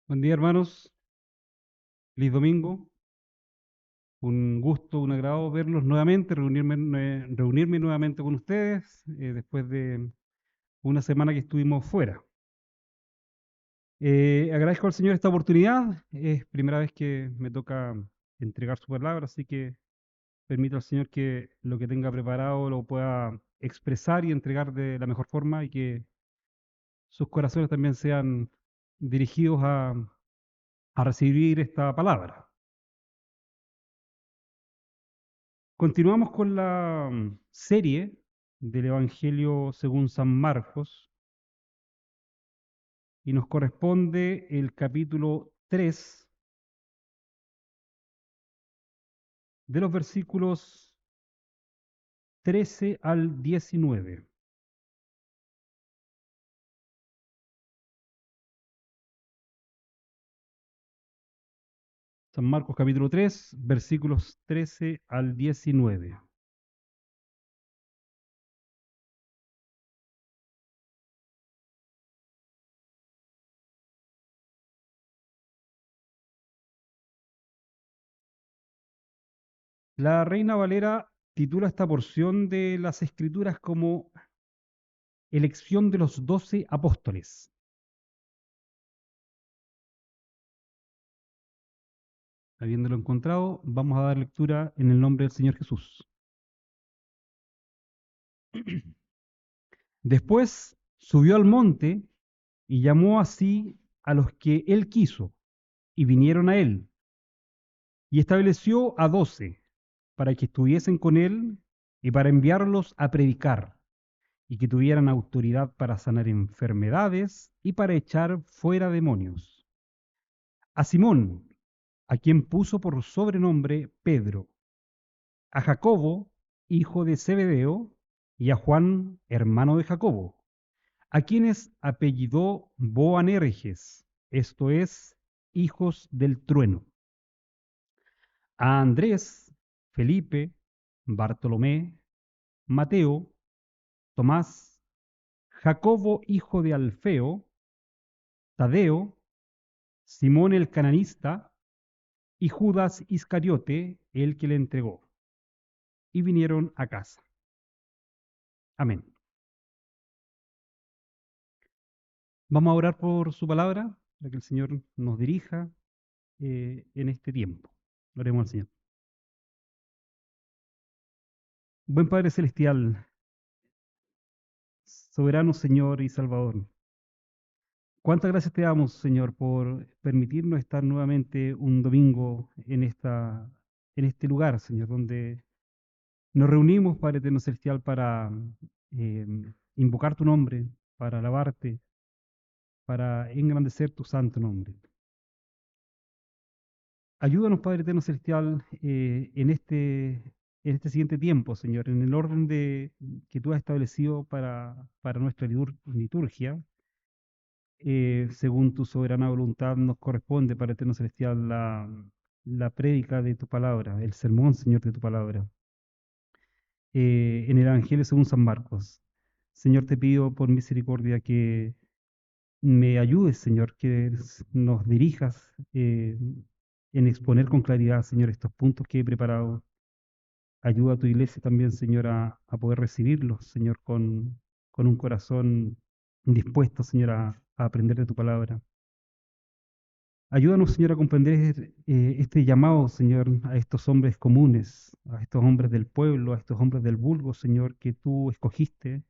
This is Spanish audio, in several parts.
Buen día, hermanos. Feliz domingo. Un gusto, un agrado verlos nuevamente, reunirme nuevamente con ustedes después de una semana que estuvimos fuera. Agradezco al Señor esta oportunidad. Es primera vez que me toca entregar su palabra, así que permito al Señor que lo que tenga preparado lo pueda expresar y entregar de la mejor forma y que sus corazones también sean dirigidos a recibir esta palabra. Continuamos con la serie del Evangelio según San Marcos y nos corresponde el capítulo 3 de los versículos 13 al 19. San Marcos capítulo 3, versículos 13 al 19. La Reina Valera titula esta porción de las Escrituras como Elección de los 12 apóstoles. Habiéndolo encontrado, vamos a dar lectura en el nombre del Señor Jesús. Después subió al monte y llamó así a los que él quiso, y vinieron a él, y estableció a 12, para que estuviesen con él y para enviarlos a predicar, y que tuvieran autoridad para sanar enfermedades y para echar fuera demonios. A Simón, a quien puso por sobrenombre Pedro, a Jacobo, hijo de Zebedeo, y a Juan, hermano de Jacobo, a quienes apellidó Boanerges, esto es, hijos del trueno, a Andrés, Felipe, Bartolomé, Mateo, Tomás, Jacobo, hijo de Alfeo, Tadeo, Simón el cananista y Judas Iscariote, el que le entregó. Y vinieron a casa. Amén. Vamos a orar por su palabra, para que el Señor nos dirija en este tiempo. Oremos al Señor. Buen Padre Celestial, soberano Señor y Salvador, cuántas gracias te damos, Señor, por permitirnos estar nuevamente un domingo en este lugar, Señor, donde nos reunimos, Padre Eterno Celestial, para eh, invocar tu nombre, para alabarte, para engrandecer tu santo nombre. Ayúdanos, Padre Eterno Celestial, en este siguiente tiempo, Señor, en el orden que tú has establecido para nuestra liturgia. Según tu soberana voluntad, nos corresponde, Padre Eterno Celestial, la prédica de tu palabra, el sermón, Señor, de tu palabra, en el Evangelio según San Marcos. Señor, te pido por misericordia que me ayudes, Señor, que nos dirijas en exponer con claridad, Señor, estos puntos que he preparado. Ayuda a tu iglesia también, Señor, a poder recibirlos, Señor, con un corazón dispuesto, Señor, a aprender de tu palabra. Ayúdanos, Señor, a comprender este llamado, Señor, a estos hombres comunes, a estos hombres del pueblo, a estos hombres del vulgo, Señor, que tú escogiste,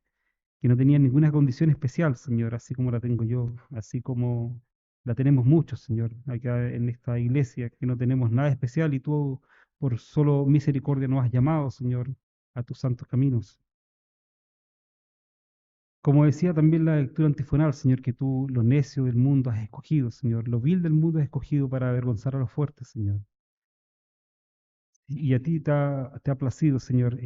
que no tenían ninguna condición especial, Señor, así como la tengo yo, así como la tenemos muchos, Señor, acá en esta iglesia, que no tenemos nada especial y tú, por solo misericordia, nos has llamado, Señor, a tus santos caminos. Como decía también la lectura antifonal, Señor, que tú lo necio del mundo has escogido, Señor, lo vil del mundo has escogido para avergonzar a los fuertes, Señor. Y a ti te ha placido, Señor,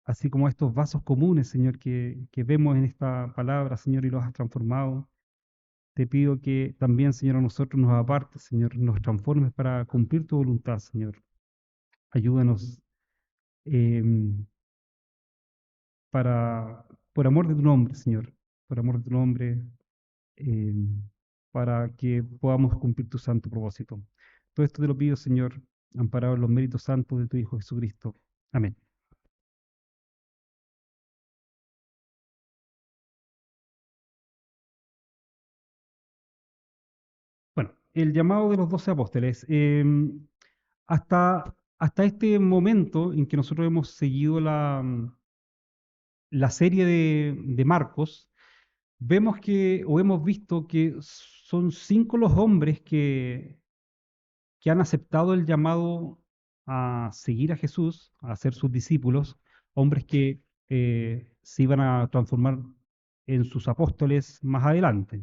así como estos vasos comunes, Señor, que vemos en esta palabra, Señor, y los has transformado. Te pido que también, Señor, a nosotros nos apartes, Señor, nos transformes para cumplir tu voluntad, Señor. Ayúdanos em, para, por amor de tu nombre, Señor, por amor de tu nombre, em, para que podamos cumplir tu santo propósito. Todo esto te lo pido, Señor, amparado en los méritos santos de tu Hijo Jesucristo. Amén. Bueno, el llamado de los 12 apóstoles. Hasta este momento en que nosotros hemos seguido la serie de Marcos, vemos que, o hemos visto que son 5 los hombres que han aceptado el llamado a seguir a Jesús, a ser sus discípulos, hombres que se iban a transformar en sus apóstoles más adelante.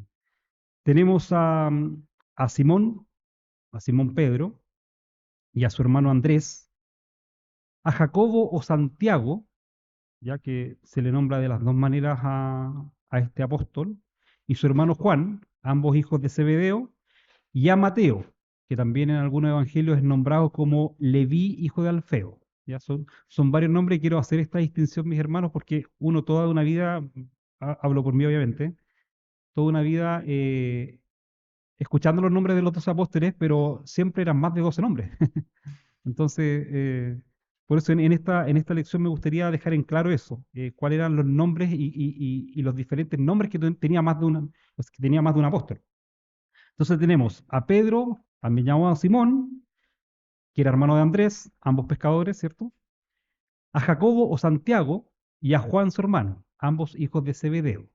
Tenemos a Simón, a Simón Pedro, y a su hermano Andrés, a Jacobo o Santiago, ya que se le nombra de las dos maneras a este apóstol, y su hermano Juan, ambos hijos de Zebedeo, y a Mateo, que también en algunos evangelios es nombrado como Leví, hijo de Alfeo. Ya son varios nombres y quiero hacer esta distinción, mis hermanos, porque uno toda una vida, hablo por mí obviamente, toda una vida escuchando los nombres de los 12 apóstoles, pero siempre eran más de 12 nombres. Entonces, por eso en esta lección me gustaría dejar en claro eso, cuáles eran los nombres y los diferentes nombres que tenía más de que tenía más de un apóstol. Entonces tenemos a Pedro, también llamado Simón, que era hermano de Andrés, ambos pescadores, ¿cierto? A Jacobo o Santiago y a Juan su hermano, ambos hijos de Zebedeo.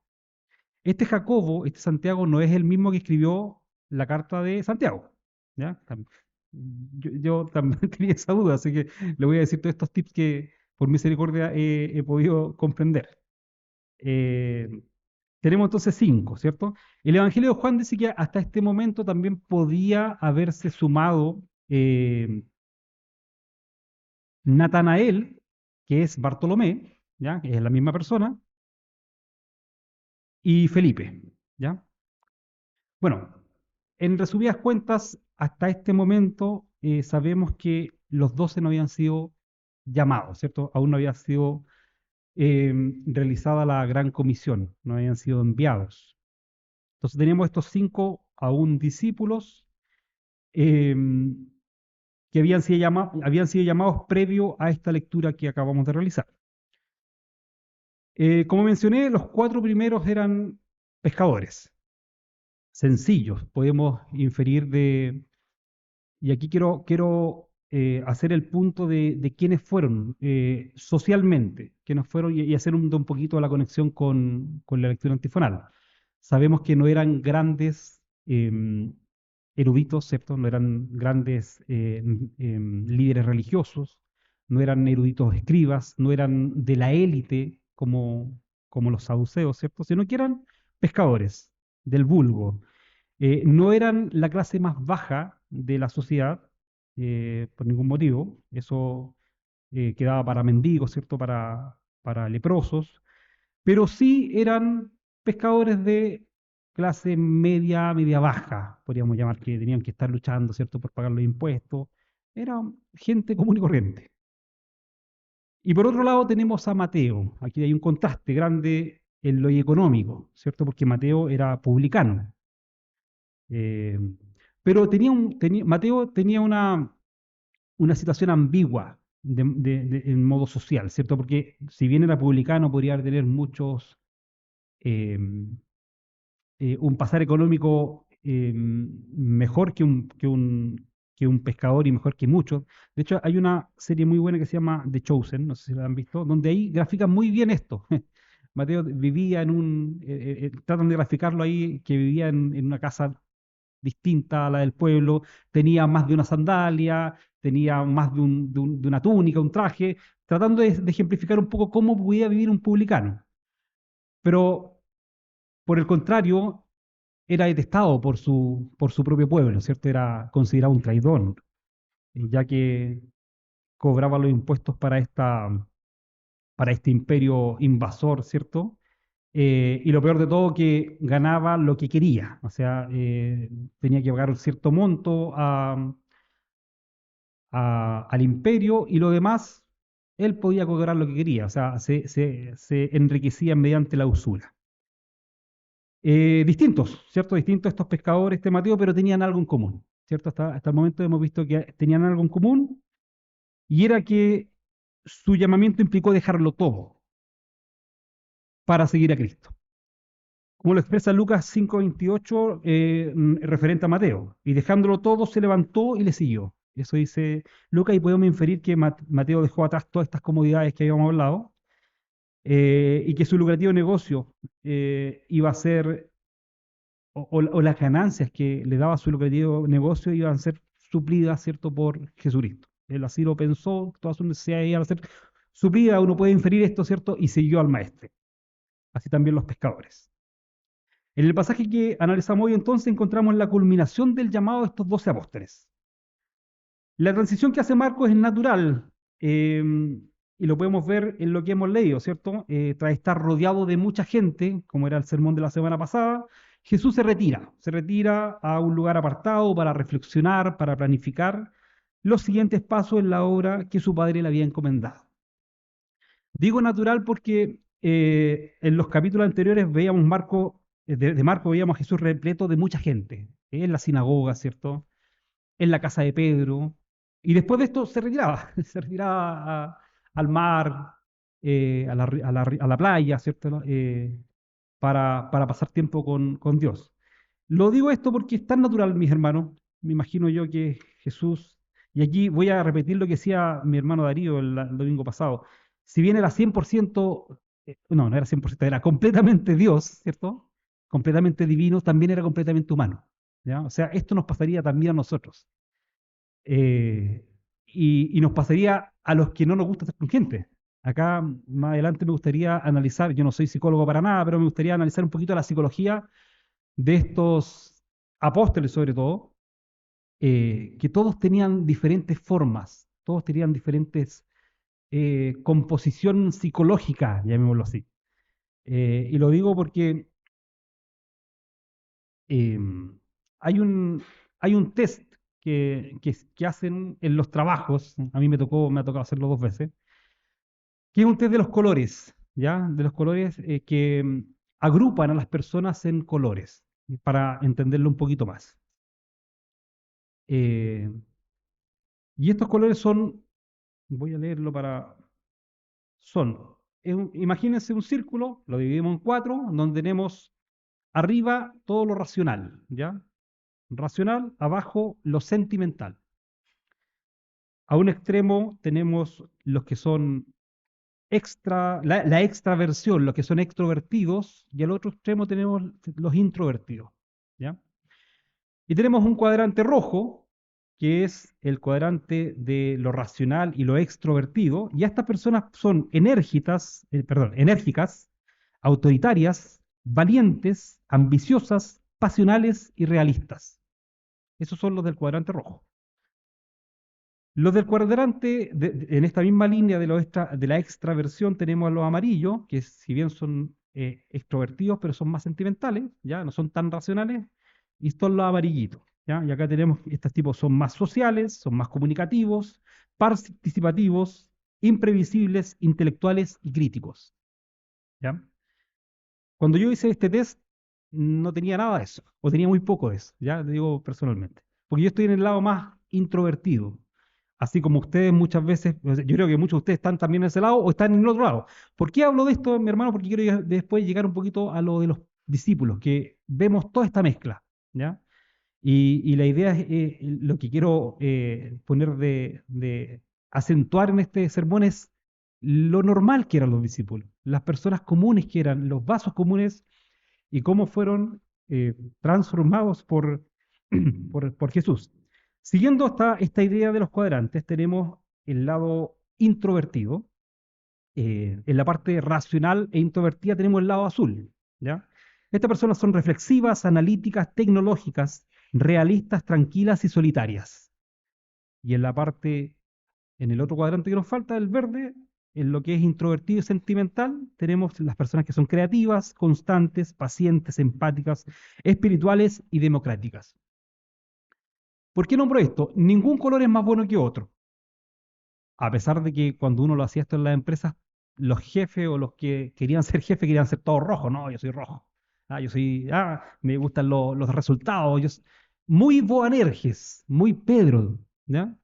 Este Jacobo, este Santiago, no es el mismo que escribió la carta de Santiago. ¿Ya? Yo también tenía esa duda, así que le voy a decir todos estos tips que por misericordia he podido comprender. Eh, Tenemos entonces 5, ¿cierto? El Evangelio de Juan dice que hasta este momento también podía haberse sumado Natanael, que es Bartolomé, ¿ya? Que es la misma persona, y Felipe, ¿ya? Bueno, en resumidas cuentas, hasta este momento sabemos que los 12 no habían sido llamados, ¿cierto? Aún no había sido realizada la gran comisión, no habían sido enviados. Entonces teníamos estos 5 aún discípulos eh, que habían sido llamados previo a esta lectura que acabamos de realizar. Como mencioné, los 4 primeros eran pescadores, sencillos, podemos inferir y aquí quiero hacer el punto de quiénes fueron socialmente, quiénes fueron y hacer un poquito la conexión con la lectura antifonal. Sabemos que no eran grandes eruditos, ¿cierto? No eran grandes líderes religiosos, no eran eruditos escribas, no eran de la élite como los saduceos, ¿cierto? Sino que eran pescadores del vulgo, no eran la clase más baja de la sociedad por ningún motivo. Eso quedaba para mendigos, ¿cierto? Para leprosos. Pero sí eran pescadores de clase media, media baja, podríamos llamar, que tenían que estar luchando, ¿cierto? Por pagar los impuestos. Era gente común y corriente. Y por otro lado tenemos a Mateo. Aquí hay un contraste grande en lo económico, ¿cierto? Porque Mateo era publicano. Eh, pero Mateo tenía una situación ambigua en modo social, ¿cierto? Porque si bien era publicano, podría tener eh, un pasar económico mejor que un pescador y mejor que muchos. De hecho, hay una serie muy buena que se llama The Chosen, no sé si la han visto, donde ahí grafican muy bien esto. Mateo vivía tratan de graficarlo ahí, que vivía en una casa distinta a la del pueblo, tenía más de una sandalia, tenía más de una túnica, un traje, tratando de ejemplificar un poco cómo podía vivir un publicano. Pero, por el contrario, era detestado por su propio pueblo, ¿cierto? Era considerado un traidor, ya que cobraba los impuestos para este imperio invasor, ¿cierto? Y lo peor de todo, que ganaba lo que quería, o sea, tenía que pagar un cierto monto al imperio y lo demás, él podía cobrar lo que quería, o sea, se enriquecía mediante la usura. Distintos, ¿cierto? Distintos estos pescadores, este Mateo, pero tenían algo en común, ¿cierto? Hasta el momento hemos visto que tenían algo en común y era que su llamamiento implicó dejarlo todo para seguir a Cristo. Como lo expresa Lucas 5:28, referente a Mateo. Y dejándolo todo, se levantó y le siguió. Eso dice Lucas, y podemos inferir que Mateo dejó atrás todas estas comodidades que habíamos hablado, y que su lucrativo negocio iba a ser, o las ganancias que le daba su lucrativo negocio iban a ser suplidas, ¿cierto?, por Jesucristo. Él así lo pensó, todas sus necesidades iban a ser suplidas, uno puede inferir esto, ¿cierto?, y siguió al maestro. Así también los pescadores. En el pasaje que analizamos hoy entonces encontramos la culminación del llamado de estos 12 apóstoles. La transición que hace Marcos es natural, y lo podemos ver en lo que hemos leído, ¿cierto? Tras estar rodeado de mucha gente, como era el sermón de la semana pasada, Jesús se retira a un lugar apartado para reflexionar, para planificar los siguientes pasos en la obra que su padre le había encomendado. Digo natural porque en los capítulos anteriores veíamos de Marco veíamos a Jesús repleto de mucha gente, en la sinagoga, ¿cierto? En la casa de Pedro, y después de esto se retiraba, se retiraba al mar, a la playa, ¿cierto? ¿No? Para pasar tiempo con Dios. Lo digo esto porque es tan natural, mis hermanos. Me imagino yo que Jesús, y aquí voy a repetir lo que decía mi hermano Darío el domingo pasado, si bien era 100%, no era 100%, era completamente Dios, ¿cierto? Completamente divino, también era completamente humano. ¿Ya? O sea, esto nos pasaría también a nosotros. Eh, y nos pasaría a los que no nos gusta estar con gente. Acá más adelante me gustaría analizar, yo no soy psicólogo para nada, pero me gustaría analizar un poquito la psicología de estos apóstoles sobre todo, que todos tenían diferentes formas, todos tenían diferentes composición psicológica, llamémoslo así. Y lo digo porque eh, hay hay un test que hacen en los trabajos, a mí me ha tocado hacerlo 2 veces, que es un test de los colores, ¿ya? De los colores que agrupan a las personas en colores, para entenderlo un poquito más. Eh, y estos colores son, voy a leerlo imagínense un círculo, lo dividimos en 4, donde tenemos arriba todo lo racional, ¿ya? Racional, abajo lo sentimental. A un extremo tenemos los que son la extraversión, los que son extrovertidos, y al otro extremo tenemos los introvertidos, ¿ya? Y tenemos un cuadrante rojo, que es el cuadrante de lo racional y lo extrovertido, y estas personas son enérgicas, autoritarias, valientes, ambiciosas, pasionales y realistas. Esos son los del cuadrante rojo. Los del cuadrante, en esta misma línea de la extraversión, tenemos a los amarillos, que si bien son extrovertidos, pero son más sentimentales, ¿ya? No son tan racionales, y son los amarillitos, ¿ya? Y acá tenemos, estos tipos son más sociales, son más comunicativos, participativos, imprevisibles, intelectuales y críticos, ¿ya? Cuando yo hice este test, no tenía nada de eso, o tenía muy poco de eso, ya te digo personalmente, porque yo estoy en el lado más introvertido, así como ustedes muchas veces, yo creo que muchos de ustedes están también en ese lado o están en el otro lado. ¿Por qué hablo de esto, mi hermano? Porque quiero después llegar un poquito a lo de los discípulos, que vemos toda esta mezcla, ¿ya? Y la idea es, lo que quiero poner de acentuar en este sermón es lo normal que eran los discípulos, las personas comunes que eran, los vasos comunes y cómo fueron transformados por Jesús. Siguiendo esta idea de los cuadrantes, tenemos el lado introvertido. En la parte racional e introvertida tenemos el lado azul, ¿ya? Estas personas son reflexivas, analíticas, tecnológicas, realistas, tranquilas y solitarias. Y en el otro cuadrante que nos falta, el verde, en lo que es introvertido y sentimental, tenemos las personas que son creativas, constantes, pacientes, empáticas, espirituales y democráticas. ¿Por qué nombro esto? Ningún color es más bueno que otro. A pesar de que cuando uno lo hacía esto en las empresas, los jefes o los que querían ser jefes querían ser todos rojos, no, yo soy rojo. Me gustan los resultados. Muy Boanerges, muy Pedro, ¿ya?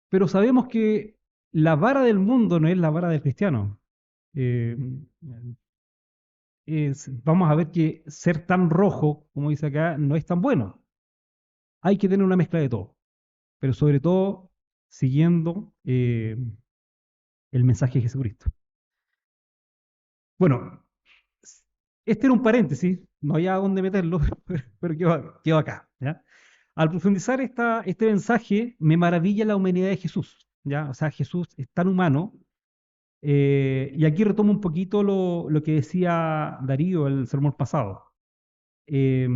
Pero sabemos que la vara del mundo no es la vara del cristiano. Eh, Vamos a ver que ser tan rojo, como dice acá, no es tan bueno. Hay que tener una mezcla de todo, pero sobre todo siguiendo el mensaje de Jesucristo. Bueno, este era un paréntesis, no había dónde meterlo, pero quedó acá. ¿Ya? Al profundizar este mensaje, me maravilla la humanidad de Jesús. ¿Ya? O sea, Jesús es tan humano. Y aquí retomo un poquito lo que decía Darío el sermón pasado. Eh,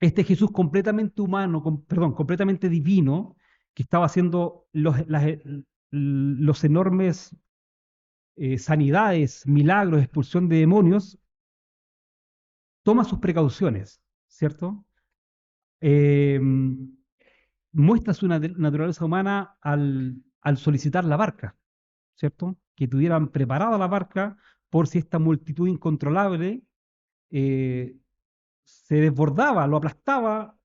este Jesús completamente humano, perdón, completamente divino, que estaba haciendo los enormes sanidades, milagros, expulsión de demonios, toma sus precauciones, ¿cierto? Eh, Muestra su naturaleza humana al solicitar la barca, ¿cierto? Que tuvieran preparada la barca por si esta multitud incontrolable eh, se desbordaba, lo aplastaba.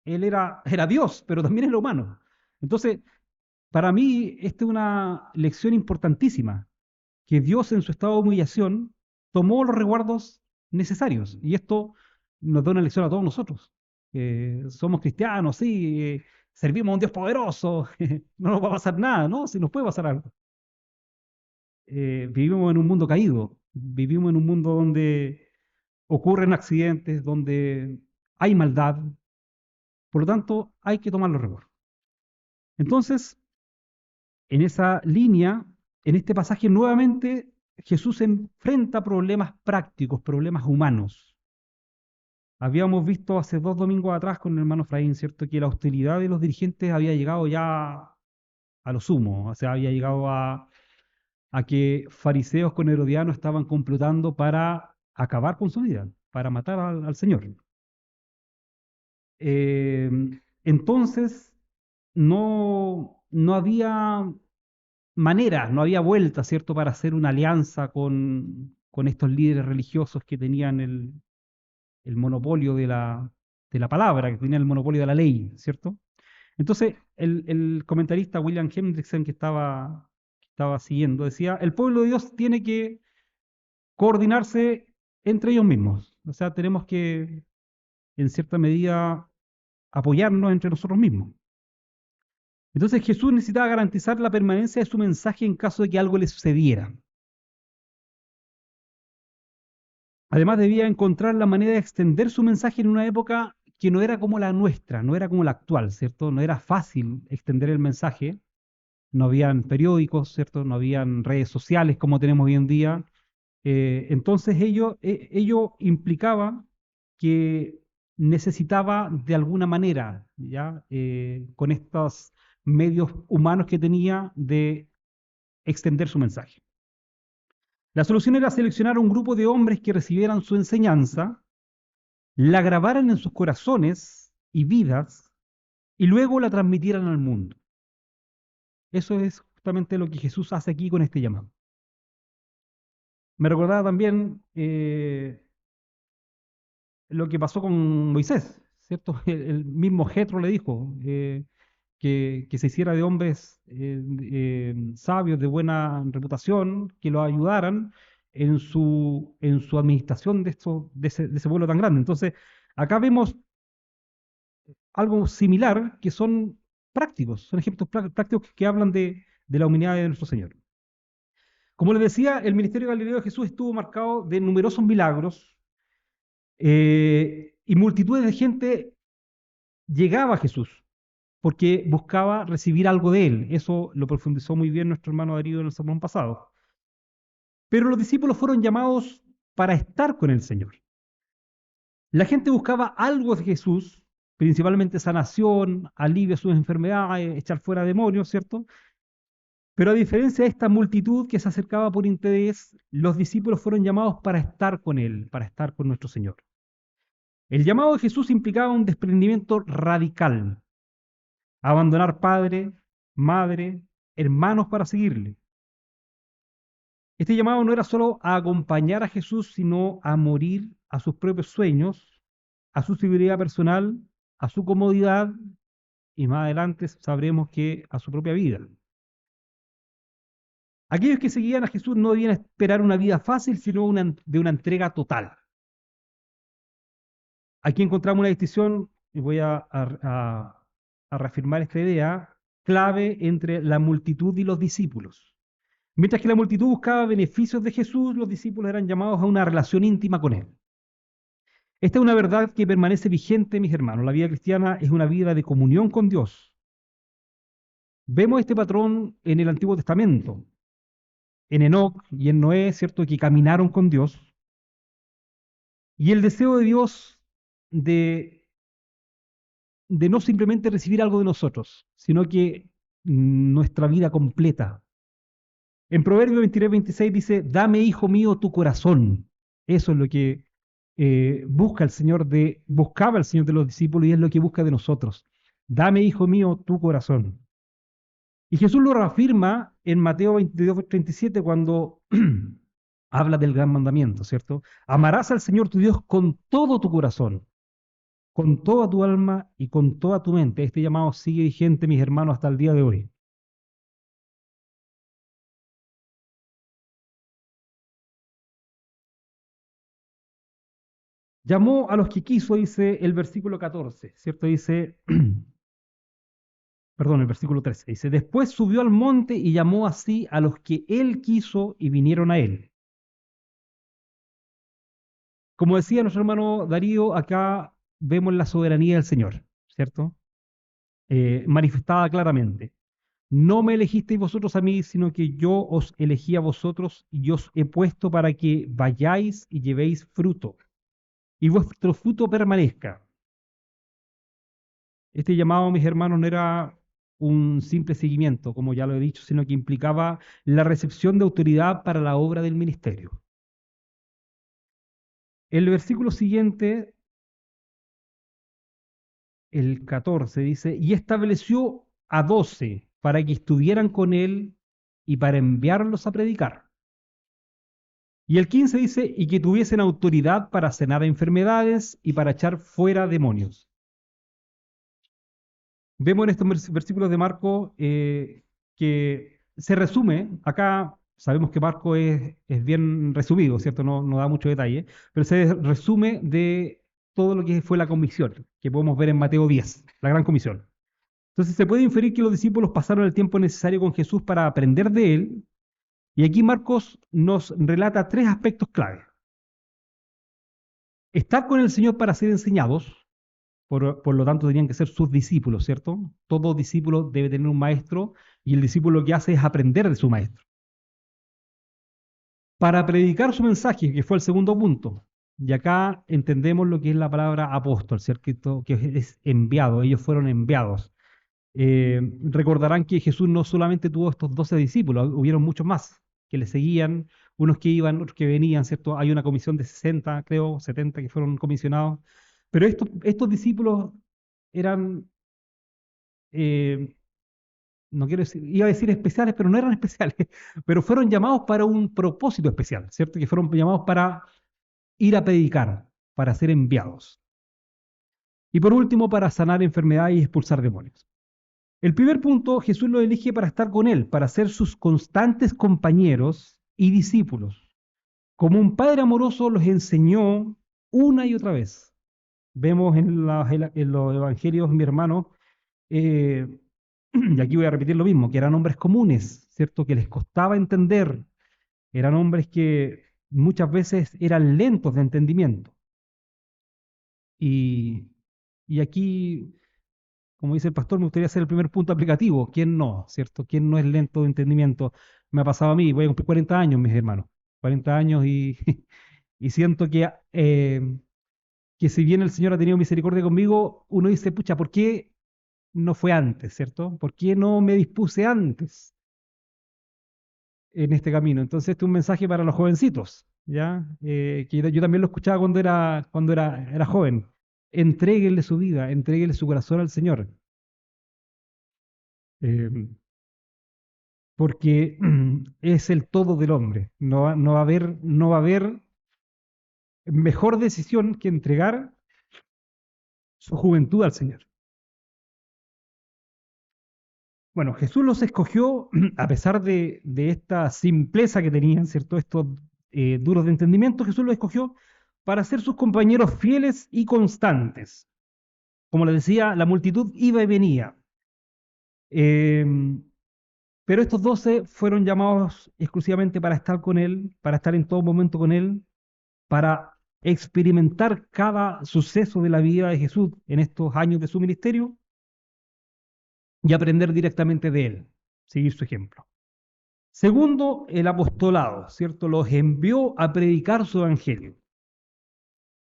Él era Dios, pero también era humano. Entonces, para mí, esta es una lección importantísima, que Dios en su estado de humillación tomó los resguardos necesarios. Y esto nos da una lección a todos nosotros. Somos cristianos, sí, servimos a un Dios poderoso, no nos va a pasar nada, ¿no? Si nos puede pasar algo. Vivimos en un mundo caído, vivimos en un mundo donde ocurren accidentes, donde hay maldad, por lo tanto hay que tomar los resguardos. Entonces, en esa línea, en este pasaje nuevamente, Jesús enfrenta problemas prácticos, problemas humanos. Habíamos visto hace 2 domingos atrás con el hermano Fraín, ¿cierto?, que la hostilidad de los dirigentes había llegado ya a lo sumo, o sea, había llegado a que fariseos con herodianos estaban complotando para acabar con su vida, para matar al Señor. Eh, entonces, no había manera, no había vuelta, ¿cierto?, para hacer una alianza con estos líderes religiosos que tenían el monopolio de la palabra, que tenían el monopolio de la ley, ¿cierto? Entonces, el comentarista William Hendrickson que estaba siguiendo decía, el pueblo de Dios tiene que coordinarse entre ellos mismos. O sea, tenemos que, en cierta medida, apoyarnos entre nosotros mismos. Entonces Jesús necesitaba garantizar la permanencia de su mensaje en caso de que algo le sucediera. Además debía encontrar la manera de extender su mensaje en una época que no era como la nuestra, no era como la actual, ¿cierto? No era fácil extender el mensaje, no habían periódicos, ¿cierto? No habían redes sociales como tenemos hoy en día. Entonces ello implicaba que necesitaba de alguna manera, ¿ya? Con estos medios humanos que tenía, de extender su mensaje. La solución era seleccionar un grupo de hombres que recibieran su enseñanza, la grabaran en sus corazones y vidas y luego la transmitieran al mundo. Eso es justamente lo que Jesús hace aquí con este llamado. Me recordaba también lo que pasó con Moisés, ¿cierto? El mismo Jetro le dijo que se hiciera de hombres sabios, de buena reputación, que lo ayudaran en su administración de ese pueblo tan grande. Entonces, acá vemos algo similar, que son prácticos, son ejemplos prácticos que hablan de la humanidad de nuestro Señor. Como les decía, el ministerio galileo de Jesús estuvo marcado de numerosos milagros, y multitudes de gente llegaba a Jesús porque buscaba recibir algo de él. Eso lo profundizó muy bien nuestro hermano Darío en el sermón pasado. Pero los discípulos fueron llamados para estar con el Señor. La gente buscaba algo de Jesús, principalmente sanación, alivio a sus enfermedades, echar fuera demonios, ¿cierto? Pero a diferencia de esta multitud que se acercaba por interés, los discípulos fueron llamados para estar con Él, para estar con nuestro Señor. El llamado de Jesús implicaba un desprendimiento radical, abandonar padre, madre, hermanos para seguirle. Este llamado no era solo a acompañar a Jesús, sino a morir a sus propios sueños, a su seguridad personal, a su comodidad y más adelante sabremos que a su propia vida. Aquellos que seguían a Jesús no debían esperar una vida fácil, sino de una entrega total. Aquí encontramos una distinción, y voy a reafirmar esta idea, clave entre la multitud y los discípulos. Mientras que la multitud buscaba beneficios de Jesús, los discípulos eran llamados a una relación íntima con Él. Esta es una verdad que permanece vigente, mis hermanos. La vida cristiana es una vida de comunión con Dios. Vemos este patrón en el Antiguo Testamento, en Enoc y en Noé, ¿cierto?, que caminaron con Dios. Y el deseo de Dios de, de no simplemente recibir algo de nosotros, sino que nuestra vida completa. En Proverbios 23:26 dice, dame, hijo mío, tu corazón. Eso es lo que buscaba el Señor de los discípulos y es lo que busca de nosotros. Dame, hijo mío, tu corazón. Y Jesús lo reafirma en Mateo 22:37 cuando habla del gran mandamiento, ¿cierto? Amarás al Señor tu Dios con todo tu corazón, con toda tu alma y con toda tu mente. Este llamado sigue vigente, mis hermanos, hasta el día de hoy. Llamó a los que quiso, dice el versículo 14, ¿cierto? Dice, perdón, el versículo 13, dice, después subió al monte y llamó así a los que él quiso y vinieron a él. Como decía nuestro hermano Darío, acá vemos la soberanía del Señor, ¿cierto? Manifestada claramente. No me elegisteis vosotros a mí, sino que yo os elegí a vosotros y os he puesto para que vayáis y llevéis fruto, y vuestro fruto permanezca. Este llamado, mis hermanos, no era un simple seguimiento, como ya lo he dicho, sino que implicaba la recepción de autoridad para la obra del ministerio. El versículo siguiente, el 14, dice, y estableció a 12 para que estuvieran con él y para enviarlos a predicar. Y el 15 dice, y que tuviesen autoridad para sanar enfermedades y para echar fuera demonios. Vemos en estos versículos de Marco que se resume, acá sabemos que Marco es bien resumido, ¿cierto? No da mucho detalle, pero se resume de todo lo que fue la comisión, que podemos ver en Mateo 10, la gran comisión. Entonces se puede inferir que los discípulos pasaron el tiempo necesario con Jesús para aprender de él, y aquí Marcos nos relata tres aspectos clave. Estar con el Señor para ser enseñados, por lo tanto tenían que ser sus discípulos, ¿cierto? Todo discípulo debe tener un maestro y el discípulo lo que hace es aprender de su maestro. Para predicar su mensaje, que fue el segundo punto, y acá entendemos lo que es la palabra apóstol, ¿cierto? Que es enviado, ellos fueron enviados. Recordarán que Jesús no solamente tuvo estos 12 discípulos, hubieron muchos más que le seguían, unos que iban, otros que venían, ¿cierto? Hay una comisión de 60, creo, 70 que fueron comisionados, pero estos discípulos eran, eh, no quiero decir, iba a decir especiales, pero no eran especiales, pero fueron llamados para un propósito especial, ¿cierto? Que fueron llamados para ir a predicar, para ser enviados. Y por último, para sanar enfermedades y expulsar demonios. El primer punto, Jesús los elige para estar con Él, para ser sus constantes compañeros y discípulos. Como un padre amoroso los enseñó una y otra vez. Vemos en los evangelios, mi hermano, eh, y aquí voy a repetir lo mismo, que eran hombres comunes, ¿cierto? Que les costaba entender, eran hombres que muchas veces eran lentos de entendimiento. Y, y aquí, como dice el pastor, me gustaría hacer el primer punto aplicativo. ¿Quién no? ¿Cierto? ¿Quién no es lento de entendimiento? Me ha pasado a mí, voy a cumplir 40 años, mis hermanos. 40 años y, y siento que si bien el Señor ha tenido misericordia conmigo, uno dice, pucha, ¿por qué no fue antes, ¿cierto? ¿Por qué no me dispuse antes en este camino? Entonces, este es un mensaje para los jovencitos, ¿ya? Que yo también lo escuchaba cuando era joven. Entréguenle su vida, entréguenle su corazón al Señor. Eh, porque es el todo del hombre. No va a haber mejor decisión que entregar su juventud al Señor. Bueno, Jesús los escogió a pesar de esta simpleza que tenían, ¿cierto? Estos duros de entendimiento, Jesús los escogió para ser sus compañeros fieles y constantes. Como les decía, la multitud iba y venía. Eh, pero estos 12 fueron llamados exclusivamente para estar con Él, para estar en todo momento con Él, para experimentar cada suceso de la vida de Jesús en estos años de su ministerio y aprender directamente de Él, seguir su ejemplo. Segundo, el apostolado, ¿cierto? Los envió a predicar su evangelio.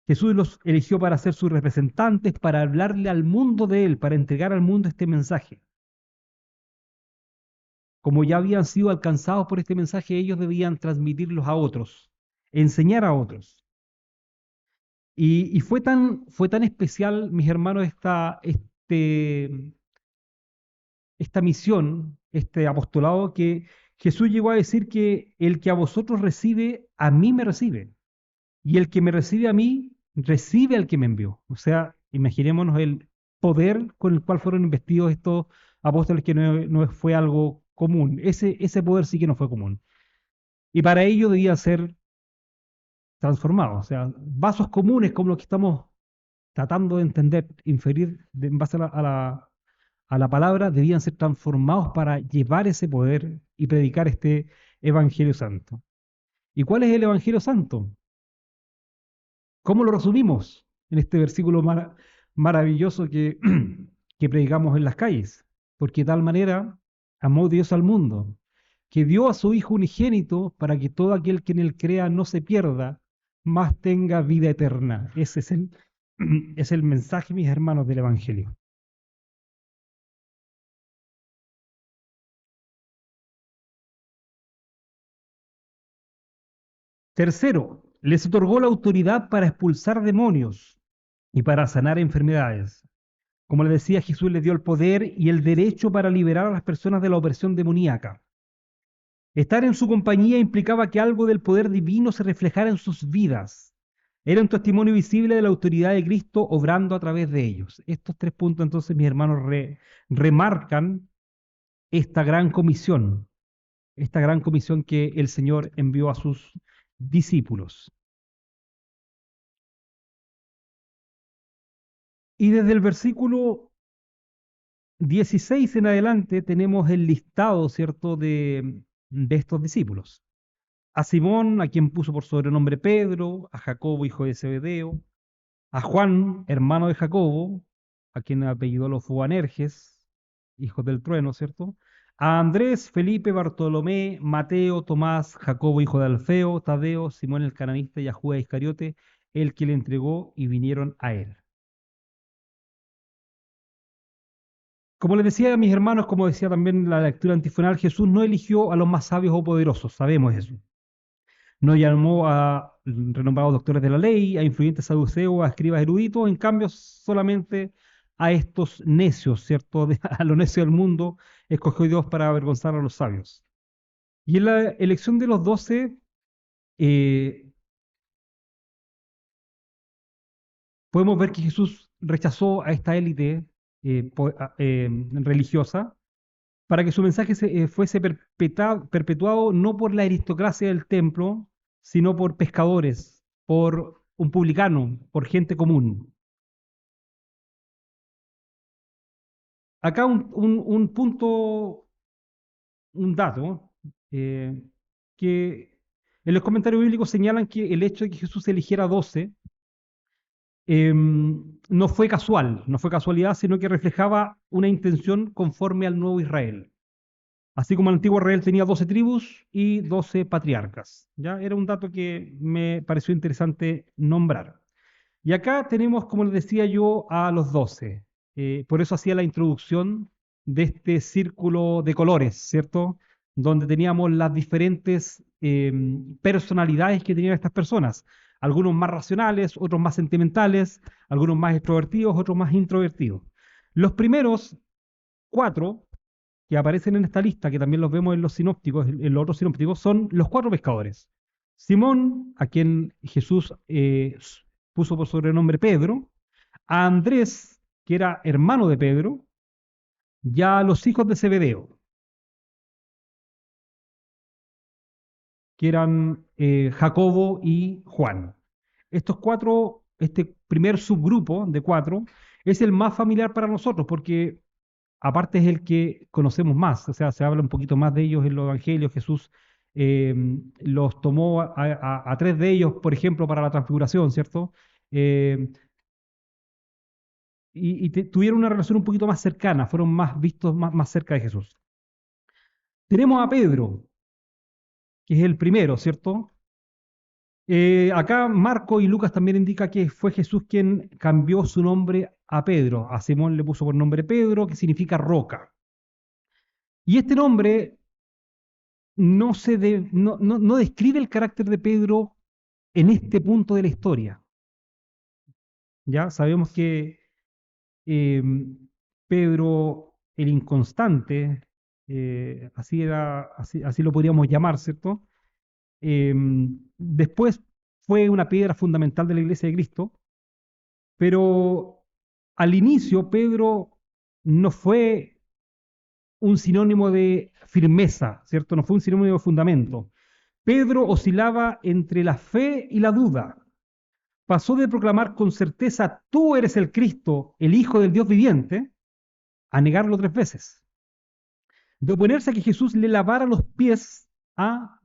Jesús los eligió para ser sus representantes, para hablarle al mundo de Él, para entregar al mundo este mensaje. Como ya habían sido alcanzados por este mensaje, ellos debían transmitirlos a otros, enseñar a otros. Y fue tan especial, mis hermanos, esta misión, este apostolado, que Jesús llegó a decir que el que a vosotros recibe, a mí me recibe. Y el que me recibe a mí, recibe al que me envió. O sea, imaginémonos el poder con el cual fueron investidos estos apóstoles, que no fue algo común. Ese poder sí que no fue común. Y para ello debía ser transformado. O sea, vasos comunes como los que estamos tratando de entender, inferir en base a la palabra, debían ser transformados para llevar ese poder y predicar este Evangelio Santo. ¿Y cuál es el Evangelio Santo? ¿Cómo lo resumimos en este versículo maravilloso que predicamos en las calles? Porque de tal manera amó Dios al mundo, que dio a su Hijo unigénito para que todo aquel que en él crea no se pierda, mas tenga vida eterna. Ese es es el mensaje, mis hermanos, del Evangelio. Tercero, les otorgó la autoridad para expulsar demonios y para sanar enfermedades. Como le decía, Jesús les dio el poder y el derecho para liberar a las personas de la opresión demoníaca. Estar en su compañía implicaba que algo del poder divino se reflejara en sus vidas. Era un testimonio visible de la autoridad de Cristo obrando a través de ellos. Estos tres puntos, entonces, mis hermanos, remarcan esta gran comisión que el Señor envió a sus discípulos. Y desde el versículo 16 en adelante tenemos el listado, ¿cierto?, de estos discípulos. A Simón, a quien puso por sobrenombre Pedro, a Jacobo, hijo de Zebedeo, a Juan, hermano de Jacobo, a quien apellidó los Boanerges, hijos del trueno, ¿cierto? A Andrés, Felipe, Bartolomé, Mateo, Tomás, Jacobo, hijo de Alfeo, Tadeo, Simón el cananista y a Judas Iscariote, el que le entregó, y vinieron a él. Como les decía a mis hermanos, como decía también la lectura antifonal, Jesús no eligió a los más sabios o poderosos, sabemos eso. No llamó a renombrados doctores de la ley, a influyentes saduceos, a escribas eruditos, en cambio solamente a estos necios, ¿cierto? A los necios del mundo, escogió Dios para avergonzar a los sabios. Y en la elección de los 12, eh, podemos ver que Jesús rechazó a esta élite religiosa para que su mensaje fuese perpetuado no por la aristocracia del templo, sino por pescadores, por un publicano, por gente común. Acá un punto, un dato, que en los comentarios bíblicos señalan que el hecho de que Jesús eligiera 12 no fue casual, no fue casualidad, sino que reflejaba una intención conforme al nuevo Israel. Así como el antiguo Israel tenía 12 tribus y 12 patriarcas. ¿Ya? Era un dato que me pareció interesante nombrar. Y acá tenemos, como les decía yo, a los 12. Por eso hacía la introducción de este círculo de colores, ¿cierto? Donde teníamos las diferentes personalidades que tenían estas personas. Algunos más racionales, otros más sentimentales, algunos más extrovertidos, otros más introvertidos. Los primeros 4 que aparecen en esta lista, que también los vemos en los sinópticos, en los otros sinópticos, son los cuatro pescadores. Simón, a quien Jesús puso por sobrenombre Pedro, a Andrés, que era hermano de Pedro, y a los hijos de Zebedeo, que eran Jacobo y Juan. Estos cuatro, este primer subgrupo de cuatro, es el más familiar para nosotros, porque aparte es el que conocemos más, o sea, se habla un poquito más de ellos en los evangelios. Jesús eh, los tomó a tres de ellos, por ejemplo, para la transfiguración, ¿cierto? Eh, tuvieron una relación un poquito más cercana, fueron más vistos más cerca de Jesús. Tenemos a Pedro, que es el primero, ¿cierto? Acá Marco y Lucas también indica que fue Jesús quien cambió su nombre a Pedro. A Simón le puso por nombre Pedro, que significa roca. Y este nombre no describe el carácter de Pedro en este punto de la historia. Ya sabemos que eh, Pedro el inconstante, así lo podríamos llamar, ¿cierto? Eh, Después fue una piedra fundamental de la iglesia de Cristo, pero al inicio Pedro no fue un sinónimo de firmeza, ¿cierto? No fue un sinónimo de fundamento. Pedro oscilaba entre la fe y la duda. Pasó de proclamar con certeza, tú eres el Cristo, el Hijo del Dios viviente, a negarlo tres veces. De oponerse a que Jesús le lavara los pies a,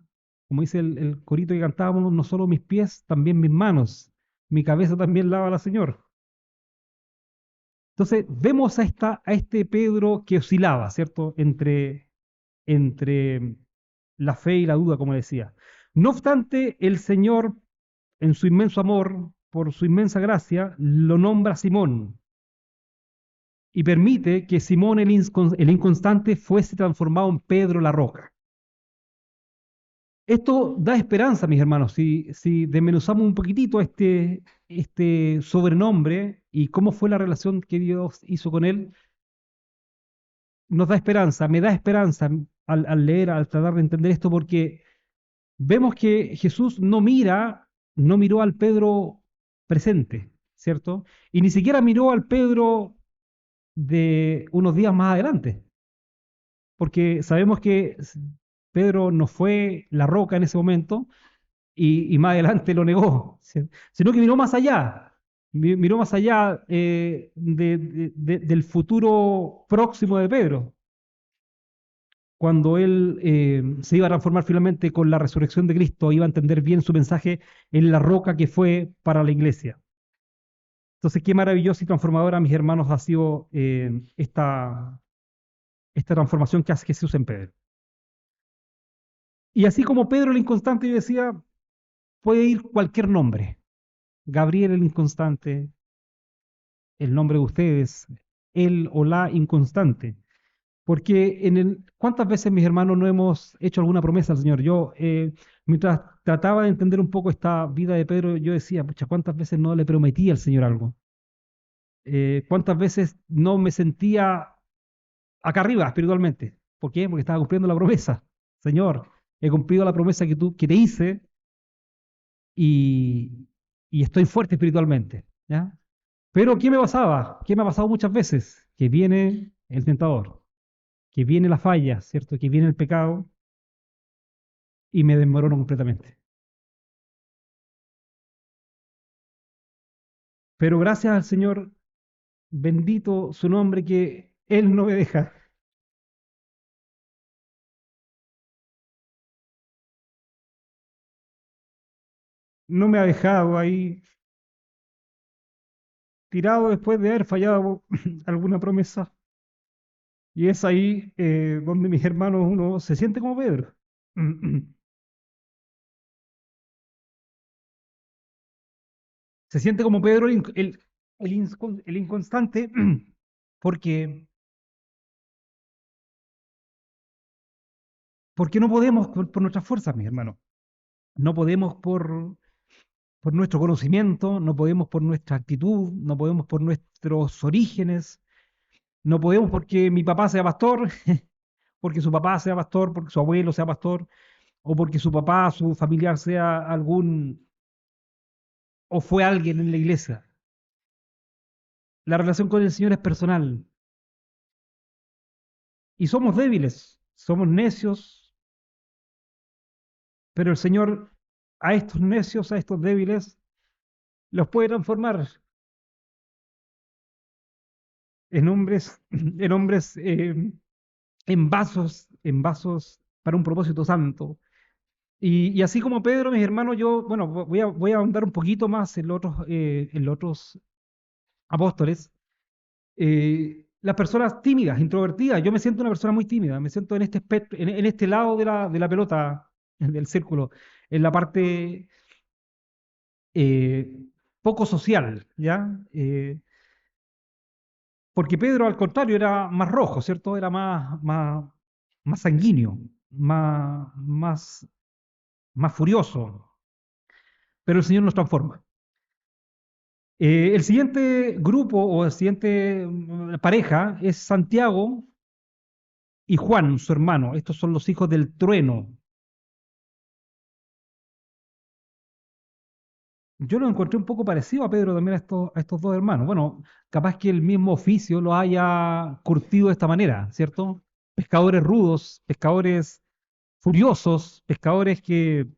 como dice el corito que cantábamos, no solo mis pies, también mis manos. Mi cabeza también lava la Señor. Entonces, vemos a este Pedro que oscilaba, ¿cierto? Entre la fe y la duda, como decía. No obstante, el Señor, en su inmenso amor, por su inmensa gracia, lo nombra Simón y permite que Simón el inconstante fuese transformado en Pedro la roca. Esto da esperanza, mis hermanos, si desmenuzamos un poquitito este sobrenombre y cómo fue la relación que Dios hizo con él. Nos da esperanza, me da esperanza al leer, al tratar de entender esto, porque vemos que Jesús no miró al Pedro presente, ¿cierto? Y ni siquiera miró al Pedro de unos días más adelante, porque sabemos que Pedro no fue la roca en ese momento y más adelante lo negó, sino que miró más allá, miró más allá del futuro próximo de Pedro, cuando él se iba a transformar finalmente con la resurrección de Cristo, iba a entender bien su mensaje en la roca que fue para la iglesia. Entonces, qué maravillosa y transformadora, mis hermanos, ha sido esta transformación que hace Jesús en Pedro. Y así como Pedro el inconstante, yo decía, puede ir cualquier nombre. Gabriel el inconstante, el nombre de ustedes, él o la inconstante. Porque ¿cuántas veces, mis hermanos, no hemos hecho alguna promesa al Señor? Yo, mientras trataba de entender un poco esta vida de Pedro, yo decía, pucha, ¿cuántas veces no le prometí al Señor algo? ¿Cuántas veces no me sentía acá arriba espiritualmente? ¿Por qué? Porque estaba cumpliendo la promesa. Señor, he cumplido la promesa que te hice y, y estoy fuerte espiritualmente, ¿ya? Pero ¿qué me pasaba? ¿Qué me ha pasado muchas veces? Que viene el tentador, que viene la falla, ¿cierto? Que viene el pecado y me desmorono completamente. Pero gracias al Señor, bendito su nombre, que Él no me deja. No me ha dejado ahí tirado después de haber fallado alguna promesa. Y es ahí donde mis hermanos uno se siente como Pedro. Se siente como Pedro el inconstante porque, porque no podemos por nuestras fuerzas, mis hermanos. No podemos por nuestro conocimiento, no podemos por nuestra actitud, no podemos por nuestros orígenes, no podemos porque mi papá sea pastor, porque su papá sea pastor, porque su abuelo sea pastor, o porque su papá, su familiar sea algún, o fue alguien en la iglesia. La relación con el Señor es personal. Y somos débiles, somos necios, pero el Señor a estos necios, a estos débiles, los puede transformar en hombres, en hombres, en vasos para un propósito santo. Y así como Pedro, mis hermanos, yo, bueno, voy a ahondar un poquito más en los otros apóstoles. Las personas tímidas, introvertidas, yo me siento una persona muy tímida, me siento en este espectro, en este lado de la pelota, del círculo, en la parte eh, poco social, ¿ya? Porque Pedro, al contrario, era más rojo, ¿cierto? Era más sanguíneo, más furioso, pero el Señor nos transforma. El siguiente grupo o el siguiente pareja es Santiago y Juan, su hermano. Estos son los hijos del trueno. Yo lo encontré un poco parecido a Pedro también a estos dos hermanos. Bueno, capaz que el mismo oficio los haya curtido de esta manera, ¿cierto? Pescadores rudos, pescadores furiosos, pescadores que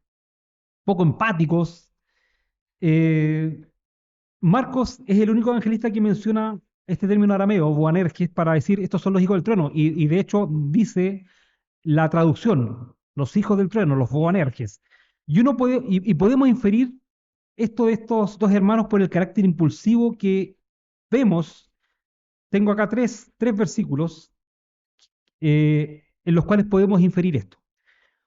poco empáticos. Eh, Marcos es el único evangelista que menciona este término arameo, Boanerges, para decir estos son los hijos del trueno. Y de hecho dice la traducción, los hijos del trueno, los Boanerges. Y podemos inferir esto de estos dos hermanos por el carácter impulsivo que vemos. Tengo acá tres versículos en los cuales podemos inferir esto.